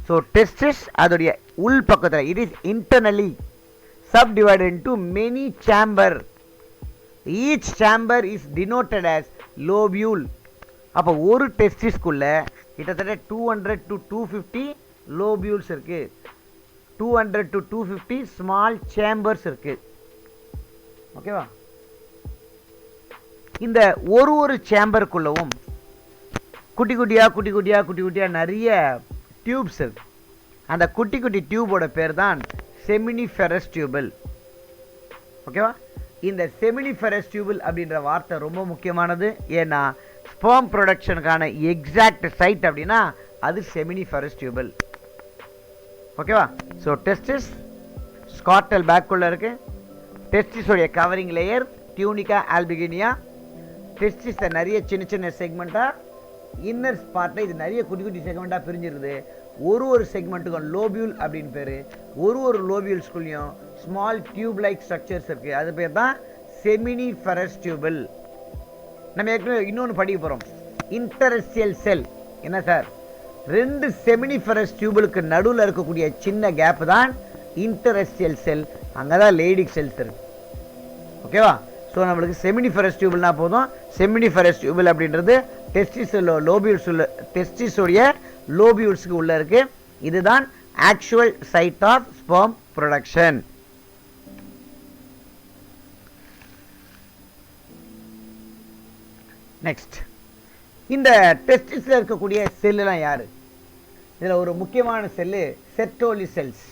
ஸோ டெஸ்டிஸ் அதோடைய உள் பக்கத்தில் it is internally subdivided into many chamber. Each chamber is denoted as lobule. அப்போ ஒரு டெஸ்டிஸ்க்குள்ள கிட்டத்தட்ட 200 to 250 லோபியூல்ஸ் இருக்கு. 200 to 250 ஸ்மால் சேம்பர்ஸ் இருக்கு. ஓகேவா? இந்த ஒரு சேம்பருக்குள்ளவும் குட்டி குட்டியா நிறைய டியூப்ஸ் இருக்கு. அந்த குட்டி டியூபோட பேர் தான் செமினிஃபெரஸ் டியூபல். ஓகேவா? இந்த செமினிஃபெரஸ் டியூபல் அப்படின்ற வார்த்தை ரொம்ப முக்கியமானது. ஏன்னா ஸ்பெர்ம் ப்ரொடக்ஷனுக்கான எக்ஸாக்ட் சைட் அப்படின்னா அது செமினிஃபெரஸ் டியூபல். ஓகேவா? ஸோ டெஸ்டிஸ் ஸ்காட்டல் பேக்குள்ளே இருக்கு. டெஸ்டிஸோடைய கவரிங் லேயர் டியூனிகா ஆல்பிகினியா. டெஸ்டிஸை நிறைய சின்ன செக்மெண்ட்டாக இன்னர்ஸ் பார்ட்டில் இது நிறைய குட்டி செக்மெண்ட்டாக பிரிஞ்சிருக்குது. ஒரு செக்மெண்ட்டுக்கும் லோபியூல் அப்படின்னு பேர். ஒரு லோபியூல்ஸ்குள்ளேயும் ஸ்மால் டியூப் லைக் ஸ்ட்ரக்சர்ஸ் இருக்குது. அது பேர் தான் செமினிஃபெரஸ் டியூபல். நம்ம ஏற்கனவே இன்னொன்று படிக்க போகிறோம், இன்டரஸ்டியல் செல். என்ன சார்? 2 செமினிஃபெரஸ் டியூபலுக்கு நடுவில் இருக்கக்கூடிய சின்ன கேப் தான் இன்டரஸ்டியல் செல். அங்கே தான் லேடிக் செல்ஸ் இருக்குது. ஓகேவா? ஸோ நம்மளுக்கு செமினிஃபெரஸ் டியூபல்னா போதும். செமினிஃபெரஸ் டியூபல் அப்படின்றது டெஸ்டிஸோடைய லோபியூல்ஸுக்கு உள்ள இருக்கு. இதுதான் actual site of sperm production. Next, இந்த டெஸ்டிஸ்ல இருக்கக்கூடிய செல்லாம் யாரு? இதில் ஒரு முக்கியமான செல்லு செர்டோலி செல்ஸ்.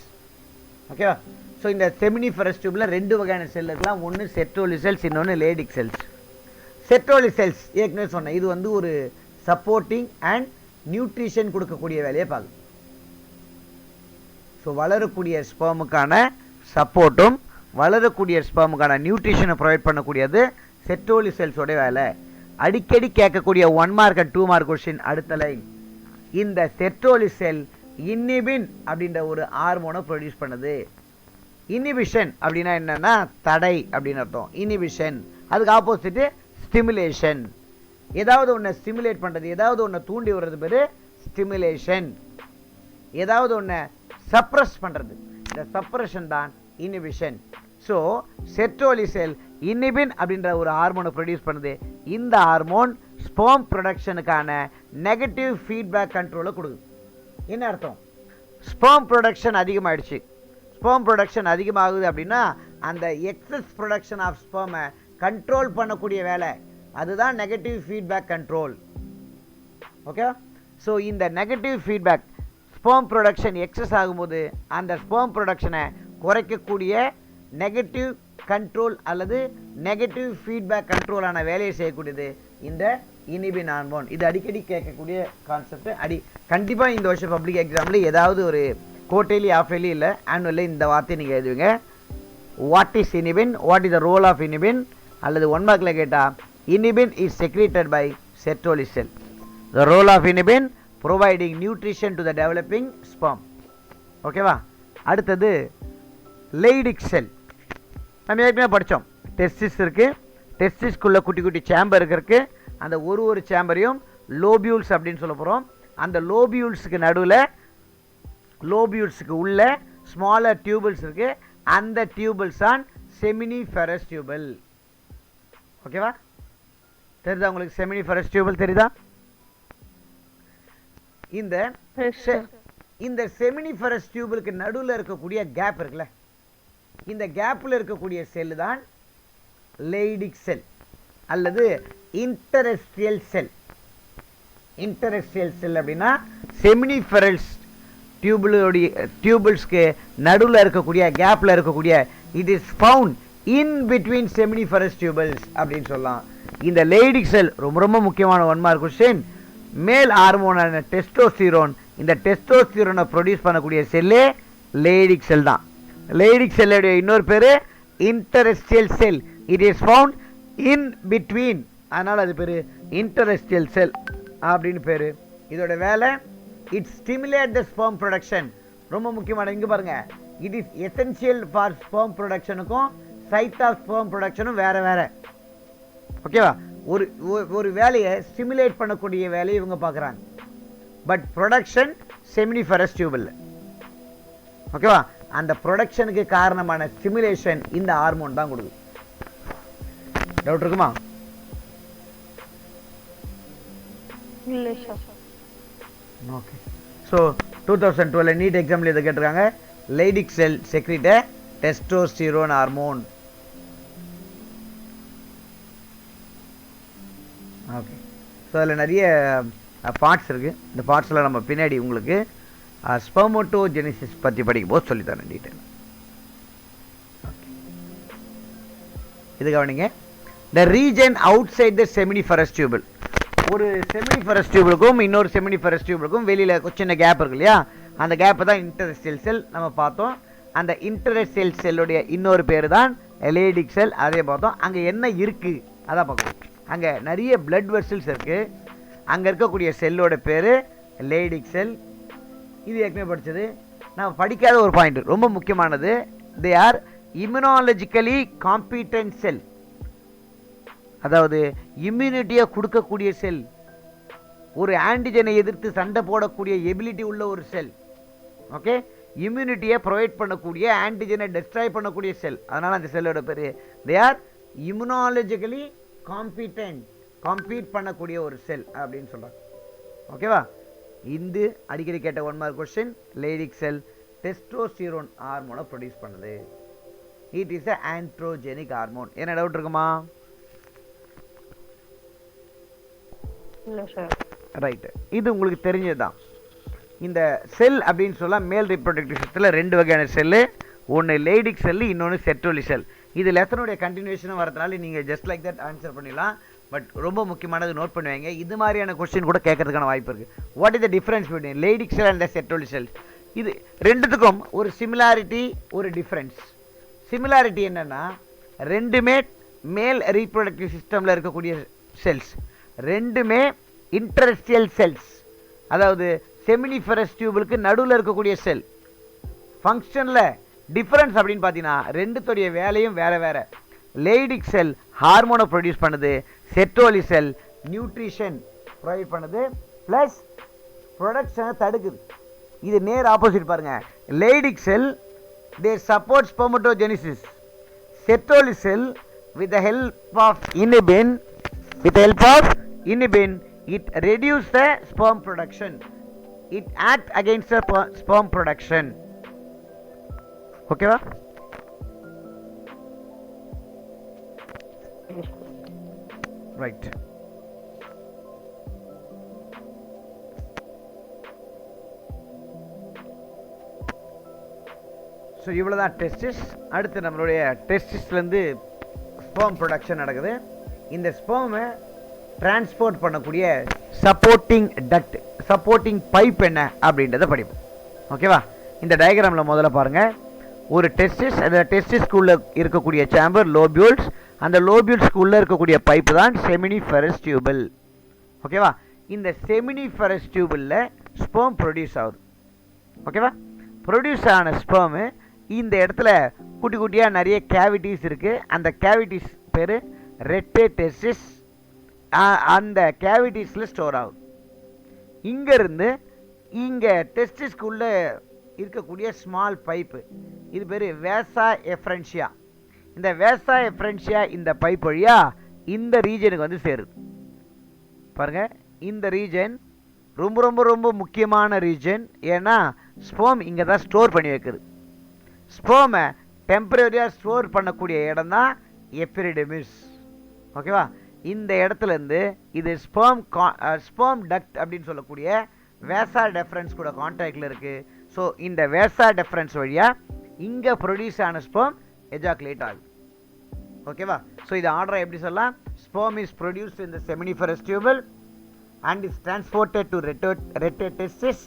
ஓகேவா? ஸோ இந்த செமினிஃபரஸ் டியூப்பில் 2 வகையான செல் இருக்கலாம். ஒன்று செர்டோலி செல்ஸ், இன்னொன்று லேடிக் செல்ஸ். செர்டோலி செல்ஸ் ஏற்கனவே சொன்னேன், இது வந்து ஒரு சப்போர்ட்டிங் அண்ட் நியூட்ரிஷன் கொடுக்கக்கூடிய வேலையை பார்க்கும். ஸோ வளரக்கூடிய ஸ்பெர்முக்கான சப்போர்ட்டும் வளரக்கூடிய ஸ்பெர்முக்கான நியூட்ரிஷனை ப்ரொவைட் பண்ணக்கூடியது செர்டோலி செல்ஸோட வேலை. அடிக்கடி கேட்கக்கூடிய 1 மார்க் அண்ட் 2 மார்க் கொஸ்டின் அடுத்த லைன். இந்த செர்டோலி செல் இன்னிபின் அப்படின்ற ஒரு ஹார்மோனை ப்ரொடியூஸ் பண்ணுது. இனிபிஷன் அப்படின்னா என்னன்னா தடை அப்படின்னு அர்த்தம். இனிபிஷன் அதுக்கு ஆப்போசிட் ஸ்டிமுலேஷன். ஏதாவது ஒன்று ஸ்டிமுலேட் பண்ணுறது, ஏதாவது ஒன்று தூண்டி விடுறது பேர் ஸ்டிமுலேஷன். ஏதாவது ஒன்று சப்ரஸ் பண்ணுறது, இந்த சப்ரஷன் தான் inhibition. So Sertoli cell inhibin அப்படின்ற ஒரு ஹார்மோனை ப்ரொடியூஸ் பண்ணுது. இந்த ஹார்மோன் ஸ்பெர்ம் ப்ரொடக்ஷனுக்கான நெகட்டிவ் ஃபீட்பேக் கண்ட்ரோலை கொடுக்குது. என்ன அர்த்தம்? ஸ்பெர்ம் ப்ரொடக்ஷன் அதிகமாகிடுச்சு. ஸ்பெர்ம் ப்ரொடக்ஷன் அதிகமாகுது அப்படின்னா அந்த எக்ஸஸ் ப்ரொடக்ஷன் ஆஃப் ஸ்பெர்மை கண்ட்ரோல் பண்ணக்கூடிய வேலை, அதுதான் negative feedback control. Okay? So இந்த negative feedback sperm production excess ஆகும்போது அந்த ஸ்பெர்ம் ப்ரொடக்ஷனை குறைக்கக்கூடிய நெகட்டிவ் கண்ட்ரோல் அல்லது நெகட்டிவ் ஃபீட்பேக் கண்ட்ரோலான வேலையை செய்யக்கூடியது இந்த இனிபின் ஹார்மோன். இது அடிக்கடி கேட்கக்கூடிய கான்செப்ட். கண்டிப்பாக இந்த வருஷம் பப்ளிக் எக்ஸாமில் ஏதாவது ஒரு கோட்டையிலி ஆஃப்லி இல்லை ஆனுவலி இந்த வார்த்தையை நீங்கள் எழுதுவீங்க. What is inhibin, what is the role of inhibin, அல்லது 1 மார்க்கில் கேட்டால் inhibin is secreted by Sertoli cell. The role of inhibin providing nutrition to the developing sperm. ஓகேவா? அடுத்தது லேடிக் செல். நம்ம ஏற்கனவே படித்தோம். டெஸ்டிஸ் இருக்குது, டெஸ்டிஸ்க்குள்ளே குட்டி குட்டி சேம்பர் இருக்குது. அந்த ஒரு சேம்பரையும் லோபியூல்ஸ் அப்படின்னு சொல்ல போகிறோம். அந்த லோபியூல்ஸுக்கு நடுவில் லோபியூல்ஸுக்கு உள்ள ஸ்மாலர் டியூபிள்ஸ் இருக்குது. அந்த டியூபிள்ஸ் தான் செமினிஃபெரஸ் டியூபிள். ஓகேவா? தெரியுதா உங்களுக்கு? செமினிஃபெரஸ் டியூபிள் தெரியுதா? இந்த செமினிஃபெரஸ் டியூபிளுக்கு நடுவில் இருக்கக்கூடிய கேப் இருக்குல்ல, இந்த கேப்பில் இருக்கக்கூடிய செல் தான் லேடிக் செல் அல்லது இன்டரெஸ்ட்ரியல் செல். இன்டரெஸ்ட்ரியல் செல் அப்படின்னா செமினிஃபெரஸ் டியூபிள்ஸ்க்கு நடுவில் இருக்கக்கூடிய கேப்பில் இருக்கக்கூடிய, it is found in between seminiferous tubules அப்படின்னு சொல்லலாம். இந்த லேடிக் செல் ரொம்ப ரொம்ப முக்கியமான 1 மார்க் கொஸ்டின். மேல் ஹார்மோனான டெஸ்டோஸ்டிரோன், இந்த டெஸ்டோஸ்டிரோனை ப்ரொடியூஸ் பண்ணக்கூடிய செல்லே லேடிக் செல் தான். லேடிக் செல்லுடைய இன்னொரு பேர் interstitial cell. It is found in between, அதனால் அது பேர் இன்டரெஸ்ட்ரியல் செல் அப்படின்னு பேர். இதோட வேலை it stimulate the sperm production. ரொம்ப முக்கியமான, இங்கே பாருங்கள், it is essential for sperm ப்ரொடக்ஷனுக்கும் சைட் ஆஃப் ஸ்பெர்ம் ப்ரொடக்ஷனும் வேறு வேறு. ஓகேவா? ஒரு வேலையை ஸ்டிமுலேட் பண்ணக்கூடிய வேலையை இவங்க பார்க்குறாங்க. But production seminiferous tuple. ஓகேவா? அந்த ப்ரொடக்ஷனுக்கு காரணமான ஸ்டிமுலேஷன் இந்த ஹார்மோன் தான் கொடுக்குது. டவுட் இருக்குமா? இல்லை sir. Okay. So 2012 NEET example இதை கேட்டிருக்காங்க. Leydig cell secrete testosterone hormone. Okay. So அதில் நிறைய பார்ட்ஸ் இருக்குது. இந்த பார்ட்ஸில் நம்ம பின்னாடி உங்களுக்கு ஸ்பெர்மோட்டோஜெனிசிஸ் பற்றி படிக்கும் போது சொல்லித்தரேன் டீட்டெயில். இது கவனிங்க. The region outside the seminiferous tubule. ஒரு செமினிஃபெரஸ் டியூபிளுக்கும் இன்னொரு செமினிஃபெரஸ் டியூபிளுக்கும் வெளியில் சின்ன கேப் இருக்கு இல்லையா, அந்த கேப்பை தான் இன்டரெஸ்ட்ரியல் செல் நம்ம பார்த்தோம். அந்த இன்டரெஸ்ட்ரியல் செல்லுடைய இன்னொரு பேர் தான் லேடிக் செல். அதே பார்த்தோம். அங்கே என்ன இருக்குது அதான் பார்க்கணும். அங்கே நிறைய பிளட் வெசல்ஸ் இருக்குது. அங்கே இருக்கக்கூடிய செல்லோட பேர் லேடிக் செல். இது ஏற்கனவே படித்தது. நான் படிக்காத ஒரு பாயிண்ட் ரொம்ப முக்கியமானது. தே ஆர் இம்யூனாலஜிக்கலி காம்பிட்டன்ட் செல். அதாவது இம்யூனிட்டியை கொடுக்கக்கூடிய செல், ஒரு ஆன்டிஜனை எதிர்த்து சண்டை போடக்கூடிய எபிலிட்டி உள்ள ஒரு செல். ஓகே? இம்யூனிட்டியை ப்ரொவைட் பண்ணக்கூடிய, ஆன்டிஜனை டெஸ்ட்ராய் பண்ணக்கூடிய செல். அதனால் அந்த செல்லோட பேர் தே ஆர் இம்யூனாலஜிக்கலி காம்பிட்டன்ட், காம்பீட் பண்ணக்கூடிய ஒரு செல் அப்படின்னு சொல்கிறாங்க. ஓகேவா? இந்த அடிக்கடி கேட்ட 1 மார்க் கொஸ்டின். லேடிக் செல் டெஸ்டோஸ்டிரோன் ஹார்மோனை ப்ரொடியூஸ் பண்ணுது. It is a androgenic hormone. என்ன டவுட் இருக்குமா? ரைட்டு. இது உங்களுக்கு தெரிஞ்சது தான். இந்த செல் அப்படின்னு சொல்ல மேல் ரீப்ரொடக்டிவ் சிஸ்டத்தில் 2 வகையான செல்லு, ஒன்று லேடிக் செல்லு, இன்னொன்று செட்ரோலி செல். இது லெசனுடைய கண்டினியூஷனும் வரதுனால நீங்கள் ஜஸ்ட் லைக் தட் ஆன்சர் பண்ணிடலாம். பட் ரொம்ப முக்கியமானது நோட் பண்ணுவாங்க, இது மாதிரியான கொஸ்டின் கூட கேட்கறதுக்கான வாய்ப்பு இருக்குது. What is the difference between Leydig cell and the Sertoli cell? இது ரெண்டுத்துக்கும் ஒரு சிமிலாரிட்டி, ஒரு டிஃப்ரென்ஸ். சிமிலாரிட்டி என்னென்னா, ரெண்டுமே மேல் ரீப்ரொடக்டிவ் சிஸ்டமில் இருக்கக்கூடிய செல்ஸ், ரெண்டுமே இன்டர்ஸ்டியல் செல்ஸ், அதாவது செமினிஃபரஸ் டியூபுக்கு நடுவில் இருக்கக்கூடிய செல். ஃபங்க்ஷனில் டிஃப்ரென்ஸ் அப்படின்னு பார்த்தீங்கன்னா ரெண்டுத்துடைய வேலையும் வேறு வேறு. லேடிக் செல் ஹார்மோனை ப்ரொடியூஸ் பண்ணுது, செட்ரோலி செல் நியூட்ரிஷன் ப்ரொவைட் பண்ணுது, ப்ளஸ் ப்ரொடக்ஷனை தடுக்குது. இது நேர் ஆப்போசிட் பாருங்க. Leydig cell they support spermatogenesis. Sertoli cell with the help of inhibin it reduce the sperm production, it act against the sperm production. Okay va? Right. So இவ்வளோதான் testis. அடுத்து நம்மளுடைய டெஸ்டிஸ்லேருந்து sperm production நடக்குது. இந்த ஸ்பெர்மை transport பண்ணக்கூடிய supporting duct, supporting pipe என்ன அப்படின்றத படிப்போம். ஓகேவா? இந்த டயக்ராமில் முதல்ல பாருங்கள். ஒரு டெஸ்டிஸ், அந்த டெஸ்டிஸ்குள்ளே இருக்கக்கூடிய சேம்பர் லோபியூல்ஸ், அந்த லோபியூல்ஸ்குள்ளே இருக்கக்கூடிய பைப்பு தான் செமினிஃபெரஸ் டியூபல். ஓகேவா? இந்த செமினிஃபெரஸ் டியூபலில் ஸ்பெர்ம் ப்ரொடியூஸ் ஆகுது. ஓகேவா? ப்ரொடியூஸ் ஆன ஸ்பெர்மு இந்த இடத்துல குட்டி குட்டியாக நிறைய கேவிட்டிஸ் இருக்குது. அந்த கேவிட்டிஸ் பேர் ரெட்டே டெஸ்டிஸ். அந்த கேவிட்டிஸில் ஸ்டோர் ஆகும். இங்கேருந்து இங்கே டெஸ்டிஸ்குள்ளே இருக்கக்கூடிய ஸ்மால் பைப்பு, இது பேர் வேசா எஃப்ரென்ஷியா. இந்த வேசா எஃப்ரென்ஷியா இந்த பைப் வழியாக இந்த ரீஜனுக்கு வந்து சேருது. பாருங்கள், இந்த ரீஜன் ரொம்ப ரொம்ப ரொம்ப முக்கியமான ரீஜன். ஏன்னா ஸ்பெர்ம் இங்கே தான் ஸ்டோர் பண்ணி வைக்குது. ஸ்பெர்மை டெம்பரரியாக ஸ்டோர் பண்ணக்கூடிய இடம் தான் எபிரிடெமிஸ். ஓகேவா? இந்த இடத்துலேருந்து இது ஸ்பெர்ம் டக்ட் அப்படின்னு சொல்லக்கூடிய வேசா டெஃபரன்ஸ் கூட கான்டாக்டில் இருக்குது. ஸோ இந்த வேசா டெஃபரன்ஸ் வழியாக இங்கே ப்ரொடியூஸ் ஆன ஸ்பெர்ம் எஜாக்குலேட் ஆகுது. ஓகேவா? ஸோ இது ஆர்டரை எப்படி சொல்லலாம்? Sperm is produced in the seminiferous tubal and is transported to rete testis.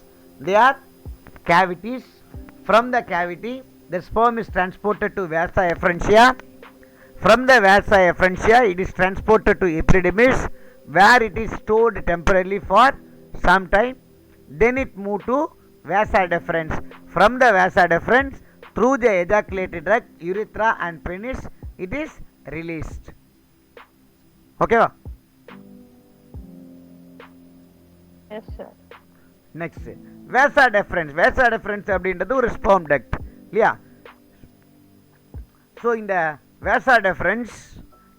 They are cavities. From the cavity, the sperm is transported to vasa efferentia. From the vasa efferentia, it is transported to epididymis, where it is stored temporarily for some time. Then it moves to vasa deferens. From the vasa deferens, through the ejaculatory duct, urethra and penis, it is released. Okay? Yes, sir. Next, vasa deferens. Vasa deferens அப்படின்றது ஒரு sperm duct இல்லையா? So இந்த vasa deferens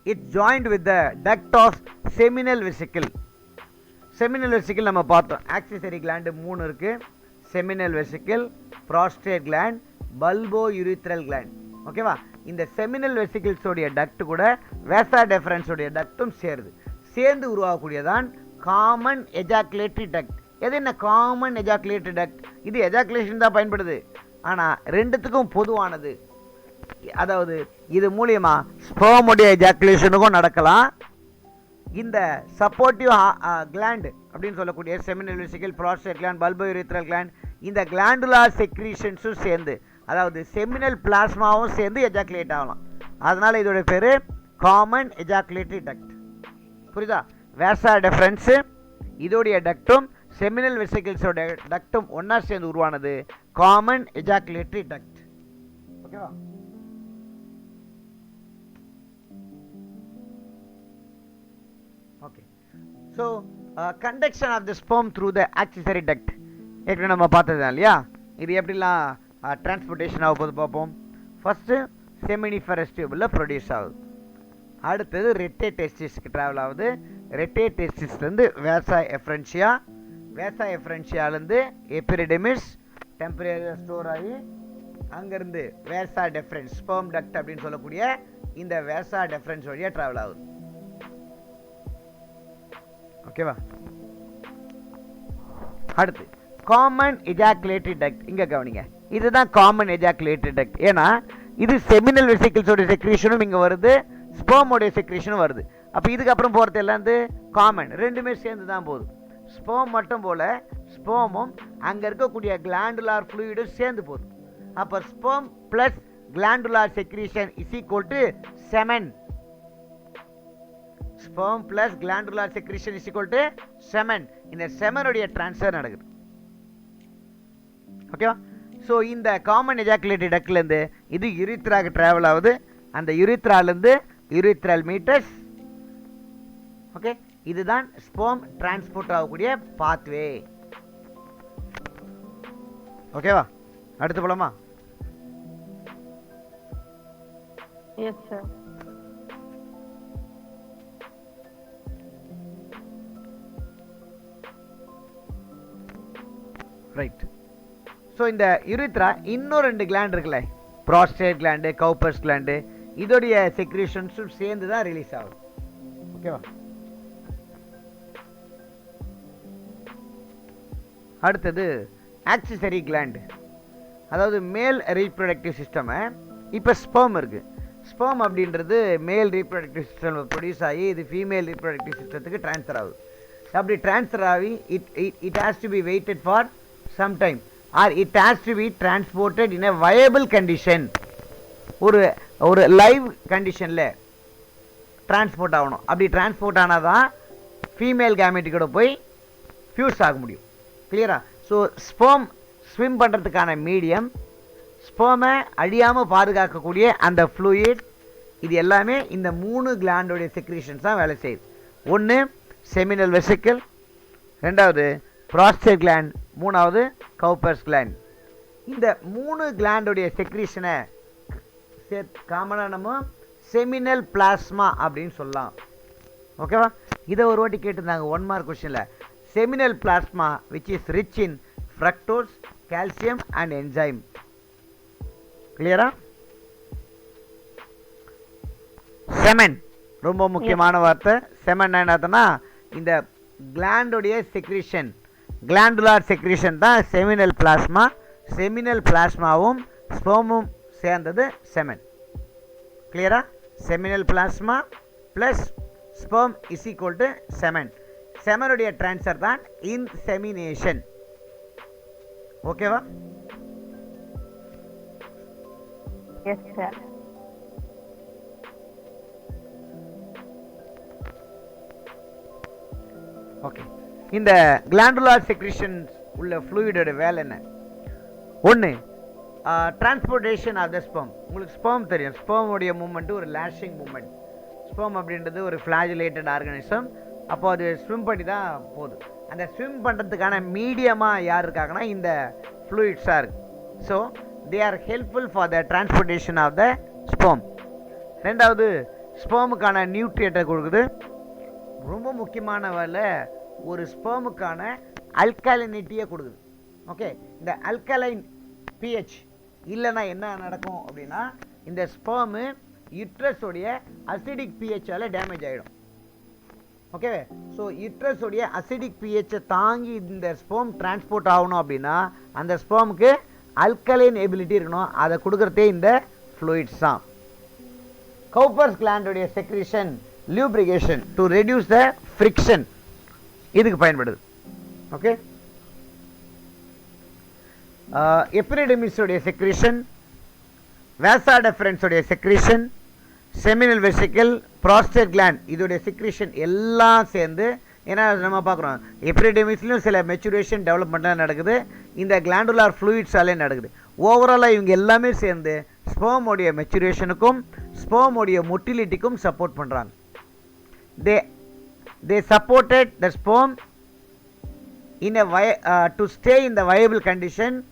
it joined with the duct of seminal vesicle. seminal vesicle நம்ம பார்த்தோம். ஆக்சிசரி gland 3 இருக்கு. seminal vesicle, prostate gland, bulbourethral gland. ஓகேவா? இந்த seminal vesicles உடைய டக்ட் கூட vasa deferens உடைய டக்டும் சேர்ந்து உருவாகக்கூடியதான் காமன் எஜாக்குலேட்டரி டக்ட். எது என்ன காமன் எஜாக்குலேட்டரி டக்ட்? இது எஜாக்குலேஷன் தான் பயன்படுது, ஆனால் ரெண்டுத்துக்கும் பொதுவானது. அதாவது இது மூலியமா ஸ்பெர்முடைய எஜாக்குலேஷனுக்கும் நடக்கலாம். இந்த சப்போர்ட்டிவ் கிளாண்ட் அப்படின்னு சொல்லக்கூடிய seminal vesicle, prostate gland, bulbourethral gland, இந்த கிளாண்டுலார் செக்ரீஷன்ஸும் சேர்ந்து, அதாவது செமினல் பிளாஸ்மாவும் சேர்ந்து எஜாக்குலேட் ஆகலாம். அதனால இதோட பேர் காமன் எஜாக்குலேட்டரி டக்ட். புரியுதா? வேசா டெஃபரன்ஸு இதோடைய டக்டும் செமினல் வெசிக்கிள்ஸோட டக்டும் ஒன்றா சேர்ந்து உருவானது காமன் எஜாக்குலேட்டரி டக்ட். ஓகேவா? Okay. So conduction of the sperm through the accessory duct ஏற்கனவே நம்ம பார்த்தது தான் இல்லையா? இது எப்படிலாம் டிரான்ஸ்போர்ட்டேஷன் ஆக போது பார்ப்போம். ஃபஸ்ட்டு செமினிஃபெரஸ் டியூபில் ப்ரொடியூஸ் ஆகுது. அடுத்தது ரெட்டே டெஸ்டிஸ்க்கு ட்ராவல் ஆகுது. ரெட்டே டெஸ்டிஸ்லேருந்து வேசா எஃப்ரென்ஷியா, வேசா எஃப்ரென்ஷியாலேருந்து எபிரிடெமிஸ் டெம்பரரியாக ஸ்டோர் ஆகி அங்கேருந்து வேசா டெஃபரன்ஸ் ஸ்பெர்ம் டக்ட் அப்படின்னு சொல்லக்கூடிய இந்த வேசா டெஃபரன்ஸ் வழியாக ட்ராவல் ஆகுது. ஓகேவா? அடுத்து காமன் எஜாக்குலேட்டரி டக்ட். இங்கே கவனிங்க, இதுதான் காமன் எஜாக்குலேட்டரி டக்ட். ஏன்னா இது செமினல் வெசிக்கிள்ஸோட செக்ரீஷனும் இங்கே வருது, ஸ்பெர்மோடைய செக்ரீஷனும் வருது. அப்போ இதுக்கப்புறம் போகிறது எல்லாம் காமன், ரெண்டுமே சேர்ந்து தான் போகுது. ஸ்பெர்ம் மட்டும் போல் ஸ்பெர்மும் அங்கே இருக்கக்கூடிய கிளாண்டுலார் ஃப்ளூயிடும் சேர்ந்து போகுது. அப்போ sperm plus glandular secretion is equal to semen. Sperm plus glandular secretion is equal to semen. இந்த செமனுடைய டிரான்ஸ்ஃபர் நடக்குது. ஓகேவா? ஸோ இந்த காமன் எஜாக்குலேட்டரி டக்ட்லேருந்து இது யுரித்ராக்கு ட்ராவல் ஆகுது. அந்த யுரித்ராலேருந்து யுரித்ரல் மீட்டர்ஸ். ஓகே, இதுதான் ஸ்பெர்ம் டிரான்ஸ்போர்ட் ஆகக்கூடிய பாத்வே. ஓகேவா? அடுத்து போலாமா? Yes sir. ரைட். ஸோ இந்த யுரித்ரா இன்னும் 2 கிளாண்ட் இருக்குல்ல, ப்ராஸ்டேட் கிளாண்டு, கவுப்பர்ஸ் கிளாண்டு, இதோடைய செக்ரீஷன்ஸும் சேர்ந்து தான் ரிலீஸ் ஆகுது. ஓகேவா? அடுத்தது ஆக்சசரி கிளாண்டு. அதாவது மேல் ரீப்ரொடக்டிவ் சிஸ்டமை, இப்போ ஸ்பெர்ம் இருக்குது. ஸ்பெர்ம் அப்படின்றது மேல் ரீப்ரொடக்டிவ் சிஸ்டம் ப்ரொடியூஸ் ஆகி இது ஃபீமேல் ரீப்ரொடக்டிவ் சிஸ்டத்துக்கு ட்ரான்ஸ்ஃபர் ஆகுது. அப்படி ட்ரான்ஸ்ஃபர் ஆகி it has to be waited for some time or it has to be transported in a viable condition. ஒரு லைவ் கண்டிஷனில் டிரான்ஸ்போர்ட் ஆகணும். அப்படி டிரான்ஸ்போர்ட் ஆனால் தான் ஃபீமேல் கேமெட்டிக்கூட போய் ஃபியூஸ் ஆக முடியும். கிளியரா? ஸோ ஸ்பெர்ம் ஸ்விம் பண்ணுறதுக்கான மீடியம், ஸ்பெர்மை அழியாமல் பாதுகாக்கக்கூடிய அந்த ஃப்ளூயிட், இது எல்லாமே இந்த 3 கிளாண்டோடைய செக்ரீஷன்ஸ் தான் வேலை செய்யுது. ஒன்று செமினல் வெசிக்கிள், ரெண்டாவது ப்ராஸ்டேட் கிளாண்ட், மூணாவது கவுப்பர்ஸ் கிளாண்ட். இந்த 3 கிளாண்டோடைய செக்ரீஷனை காமனாக நம்ம செமினல் பிளாஸ்மா அப்படின்னு சொல்லலாம். ஓகேவா? இதை ஒரு வாட்டி கேட்டிருந்தாங்க 1 மார்க் கொஸ்டினில். Seminal plasma which is rich in fructose, calcium and enzyme. கிளியரா? செமன் ரொம்ப முக்கியமான வார்த்தை. செமன் என்னதுன்னா இந்த கிளாண்டோடைய செக்ரீஷன், கிளாண்டுலார் செக்ரீஷன் தான் செமினல் பிளாஸ்மா. செமினல் பிளாஸ்மாவும் ஸ்பெர்மும் சேர்ந்தது செமன். கிளியரா? Seminal plasma plus sperm is equal to semen. செமனுடைய டிரான்ஸ்ஃபர் தான் இன்செமினேஷன். ஓகேவா? Yes sir. ஓகே, இந்த கிளாண்டுலார் செக்ரீஷன்ஸ் உள்ள ஃப்ளூயிடோட வேலை என்ன? ஒன்று டிரான்ஸ்போர்ட்டேஷன் ஆஃப் த ஸ்பெர்ம். உங்களுக்கு ஸ்பெர்ம் தெரியும், ஸ்பெர்முடைய மூமெண்ட்டு ஒரு லேஷிங் மூமெண்ட். ஸ்பெர்ம் அப்படின்றது ஒரு ஃப்ளாஜுலேட்டட் ஆர்கானிசம். அப்போ அது ஸ்விம் பண்ணி தான் போகுது. அந்த ஸ்விம் பண்ணுறதுக்கான மீடியமாக யார் இருக்காங்கன்னா இந்த ஃப்ளூயிட்ஸாக இருக்குது. So they are helpful for the transportation of the sperm. ரெண்டாவது ஸ்பெர்முக்கான நியூட்ரியேட்டை கொடுக்குது. ரொம்ப முக்கியமான வேலை ஒரு ஸ்பெர்முக்கான அல்கலைனிட்டியை கொடுக்குது. ஓகே, இந்த அல்கலைன் பிஹெச் இல்லைன்னா என்ன நடக்கும் அப்படின்னா இந்த ஸ்பெர்மு யுட்ரஸோடைய அசிடிக் பிஹெச்சால் டேமேஜ் ஆகிடும். ஓகே, ஸோ யுட்ரஸோடைய அசிடிக் பிஹெச்சை தாங்கி இந்த ஸ்பெர்ம் டிரான்ஸ்போர்ட் ஆகணும் அப்படின்னா அந்த ஸ்பெர்முக்கு அல்கலைன் எபிலிட்டி இருக்கணும். அதை கொடுக்குறதே இந்த ஃப்ளூயிட்ஸ் தான். கவுப்பர்ஸ் கிளாண்டோடைய secretion lubrication to reduce the friction, இதுக்கு பயன்படுது. ஓகே, எபிரிடமிஸோடைய செக்ரீஷன், வேசா டெஃபரன்ஸோடைய secretion, seminal vesicle, prostate gland இதோடைய செக்ரீஷன் எல்லாம் சேர்ந்து, ஏன்னா நம்ம பார்க்குறோம் எபிரிடமிஸ்லையும் சில மெச்சுரேஷன் டெவலப்மெண்ட்டாக நடக்குது, இந்த கிளாண்டுலார் ஃப்ளூயிட்ஸாலே நடக்குது. ஓவராலாக இவங்க எல்லாமே சேர்ந்து ஸ்பெர்மோடைய மெச்சுரேஷனுக்கும் ஸ்பெர்மோடைய மொட்டிலிட்டிக்கும் சப்போர்ட் பண்ணுறாங்க. they supported the sperm in a to stay in the viable condition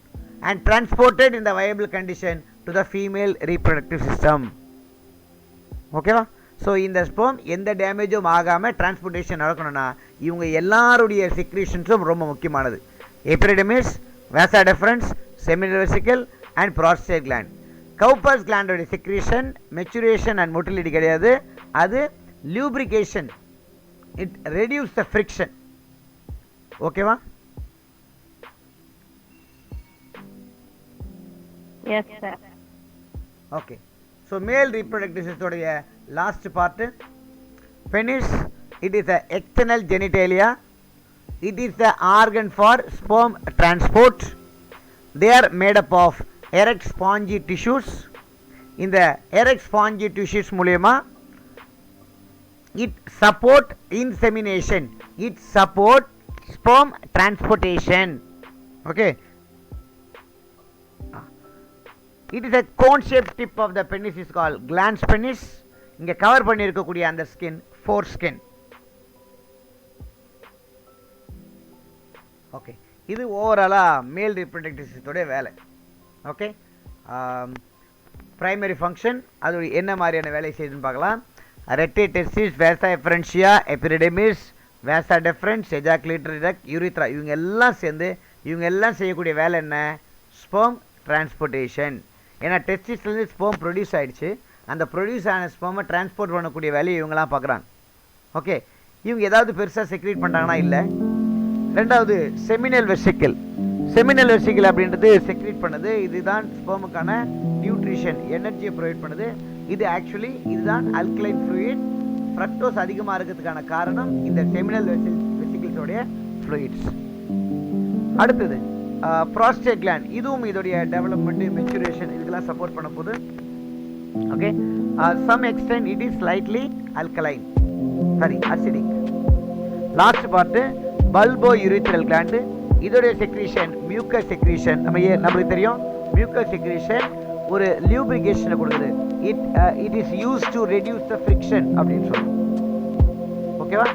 and transported in the viable condition to the female reproductive system. ஓகேவா? ஸோ இந்த ஸ்பெர்ம் எந்த டேமேஜும் ஆகாமல் டிரான்ஸ்போர்ட்டேஷன் நடக்கணும்னா இவங்க எல்லாருடைய செக்ரீஷன்ஸும் ரொம்ப முக்கியமானது. Epididymis, vasa deferens, seminal vesicle and prostate gland. Cowper's கிளாண்டோடைய செக்ரீஷன் மெச்சுரேஷன் அண்ட் மொட்டிலிட்டி கிடையாது, அது lubrication, it reduce the friction. ஓகேவா? Yes, sir. Okay. So male reproductive system உடைய last part, penis, it is the external genitalia. It is the organ for sperm transport. They are made up of erect spongy tissues. இந்த erect spongy tissues மூலமா it support insemination. It support sperm transportation. Okay. It is a cone shaped tip of the penis is called glans penis. இங்க cover பண்ணி இருக்கக்கூடிய அந்த skin foreskin. Okay, இது ஓவராலாக மேல் reproductive சிஸ்டத்தோடைய வேலை. ஓகே, பிரைமரி ஃபங்க்ஷன் அது என்ன மாதிரியான வேலை செய்யுதுன்னு பார்க்கலாம். ரெட்டே testis, vasa எஃபரன்ஷியா, எபிரிடெமிஸ், Vesa difference, ejaculatory duct, urethra, இவங்க எல்லாம் சேர்ந்து இவங்க எல்லாம் செய்யக்கூடிய வேலை என்ன? Sperm transportation. ஏன்னா டெஸ்டிஸ்லேருந்து ஸ்பெர்ம் ப்ரொடியூஸ் ஆகிடுச்சு, அந்த ப்ரொடியூஸ் ஆன ஸ்பெர்மை டிரான்ஸ்போர்ட் பண்ணக்கூடிய வேலையை இவங்கெல்லாம் பார்க்குறாங்க. ஓகே, இவங்க ஏதாவது பெருசாக செக்ரீட் பண்ணுறாங்கன்னா இல்லை. ரெண்டாவது செமினல் வெசிக்கிள். செமினல் வெசிக்கிள் அப்படின்றது செக்ரீட் பண்ணுது, இதுதான் ஸ்பெர்முக்கான நியூட்ரிஷன் எனர்ஜியை ப்ரொவைட் பண்ணுது. இது ஆக்சுவலி இதுதான் அல்கலைன் ஃப்ளூயிட். ஃப்ரக்டோஸ் அதிகமாக இருக்கிறதுக்கான காரணம் இந்த செமினல் வெசிக்கிள்ஸோடைய ஃப்ளூயிட்ஸ். அடுத்தது ப்ராஸ்டேட் கிளாண்ட், இதுவும் இதோடைய டெவலப்மெண்ட், மெச்சுரேஷன் இதுக்கெல்லாம் சப்போர்ட் பண்ண போகுது. Okay, some extent it is slightly alkaline, sorry acidic. Last part bulbourethral gland, இதோடைய செக்ரீஷன் மியூக்கஸ் செக்ரீஷன். நம்மளுக்கு தெரியும் மியூக்கஸ் செக்ரீஷன் ஒரு லியூப்ரிகேஷனை கொடுக்குது. It is use to reduce the friction அப்படின்னு சொல்லுவோம். ஓகேவா?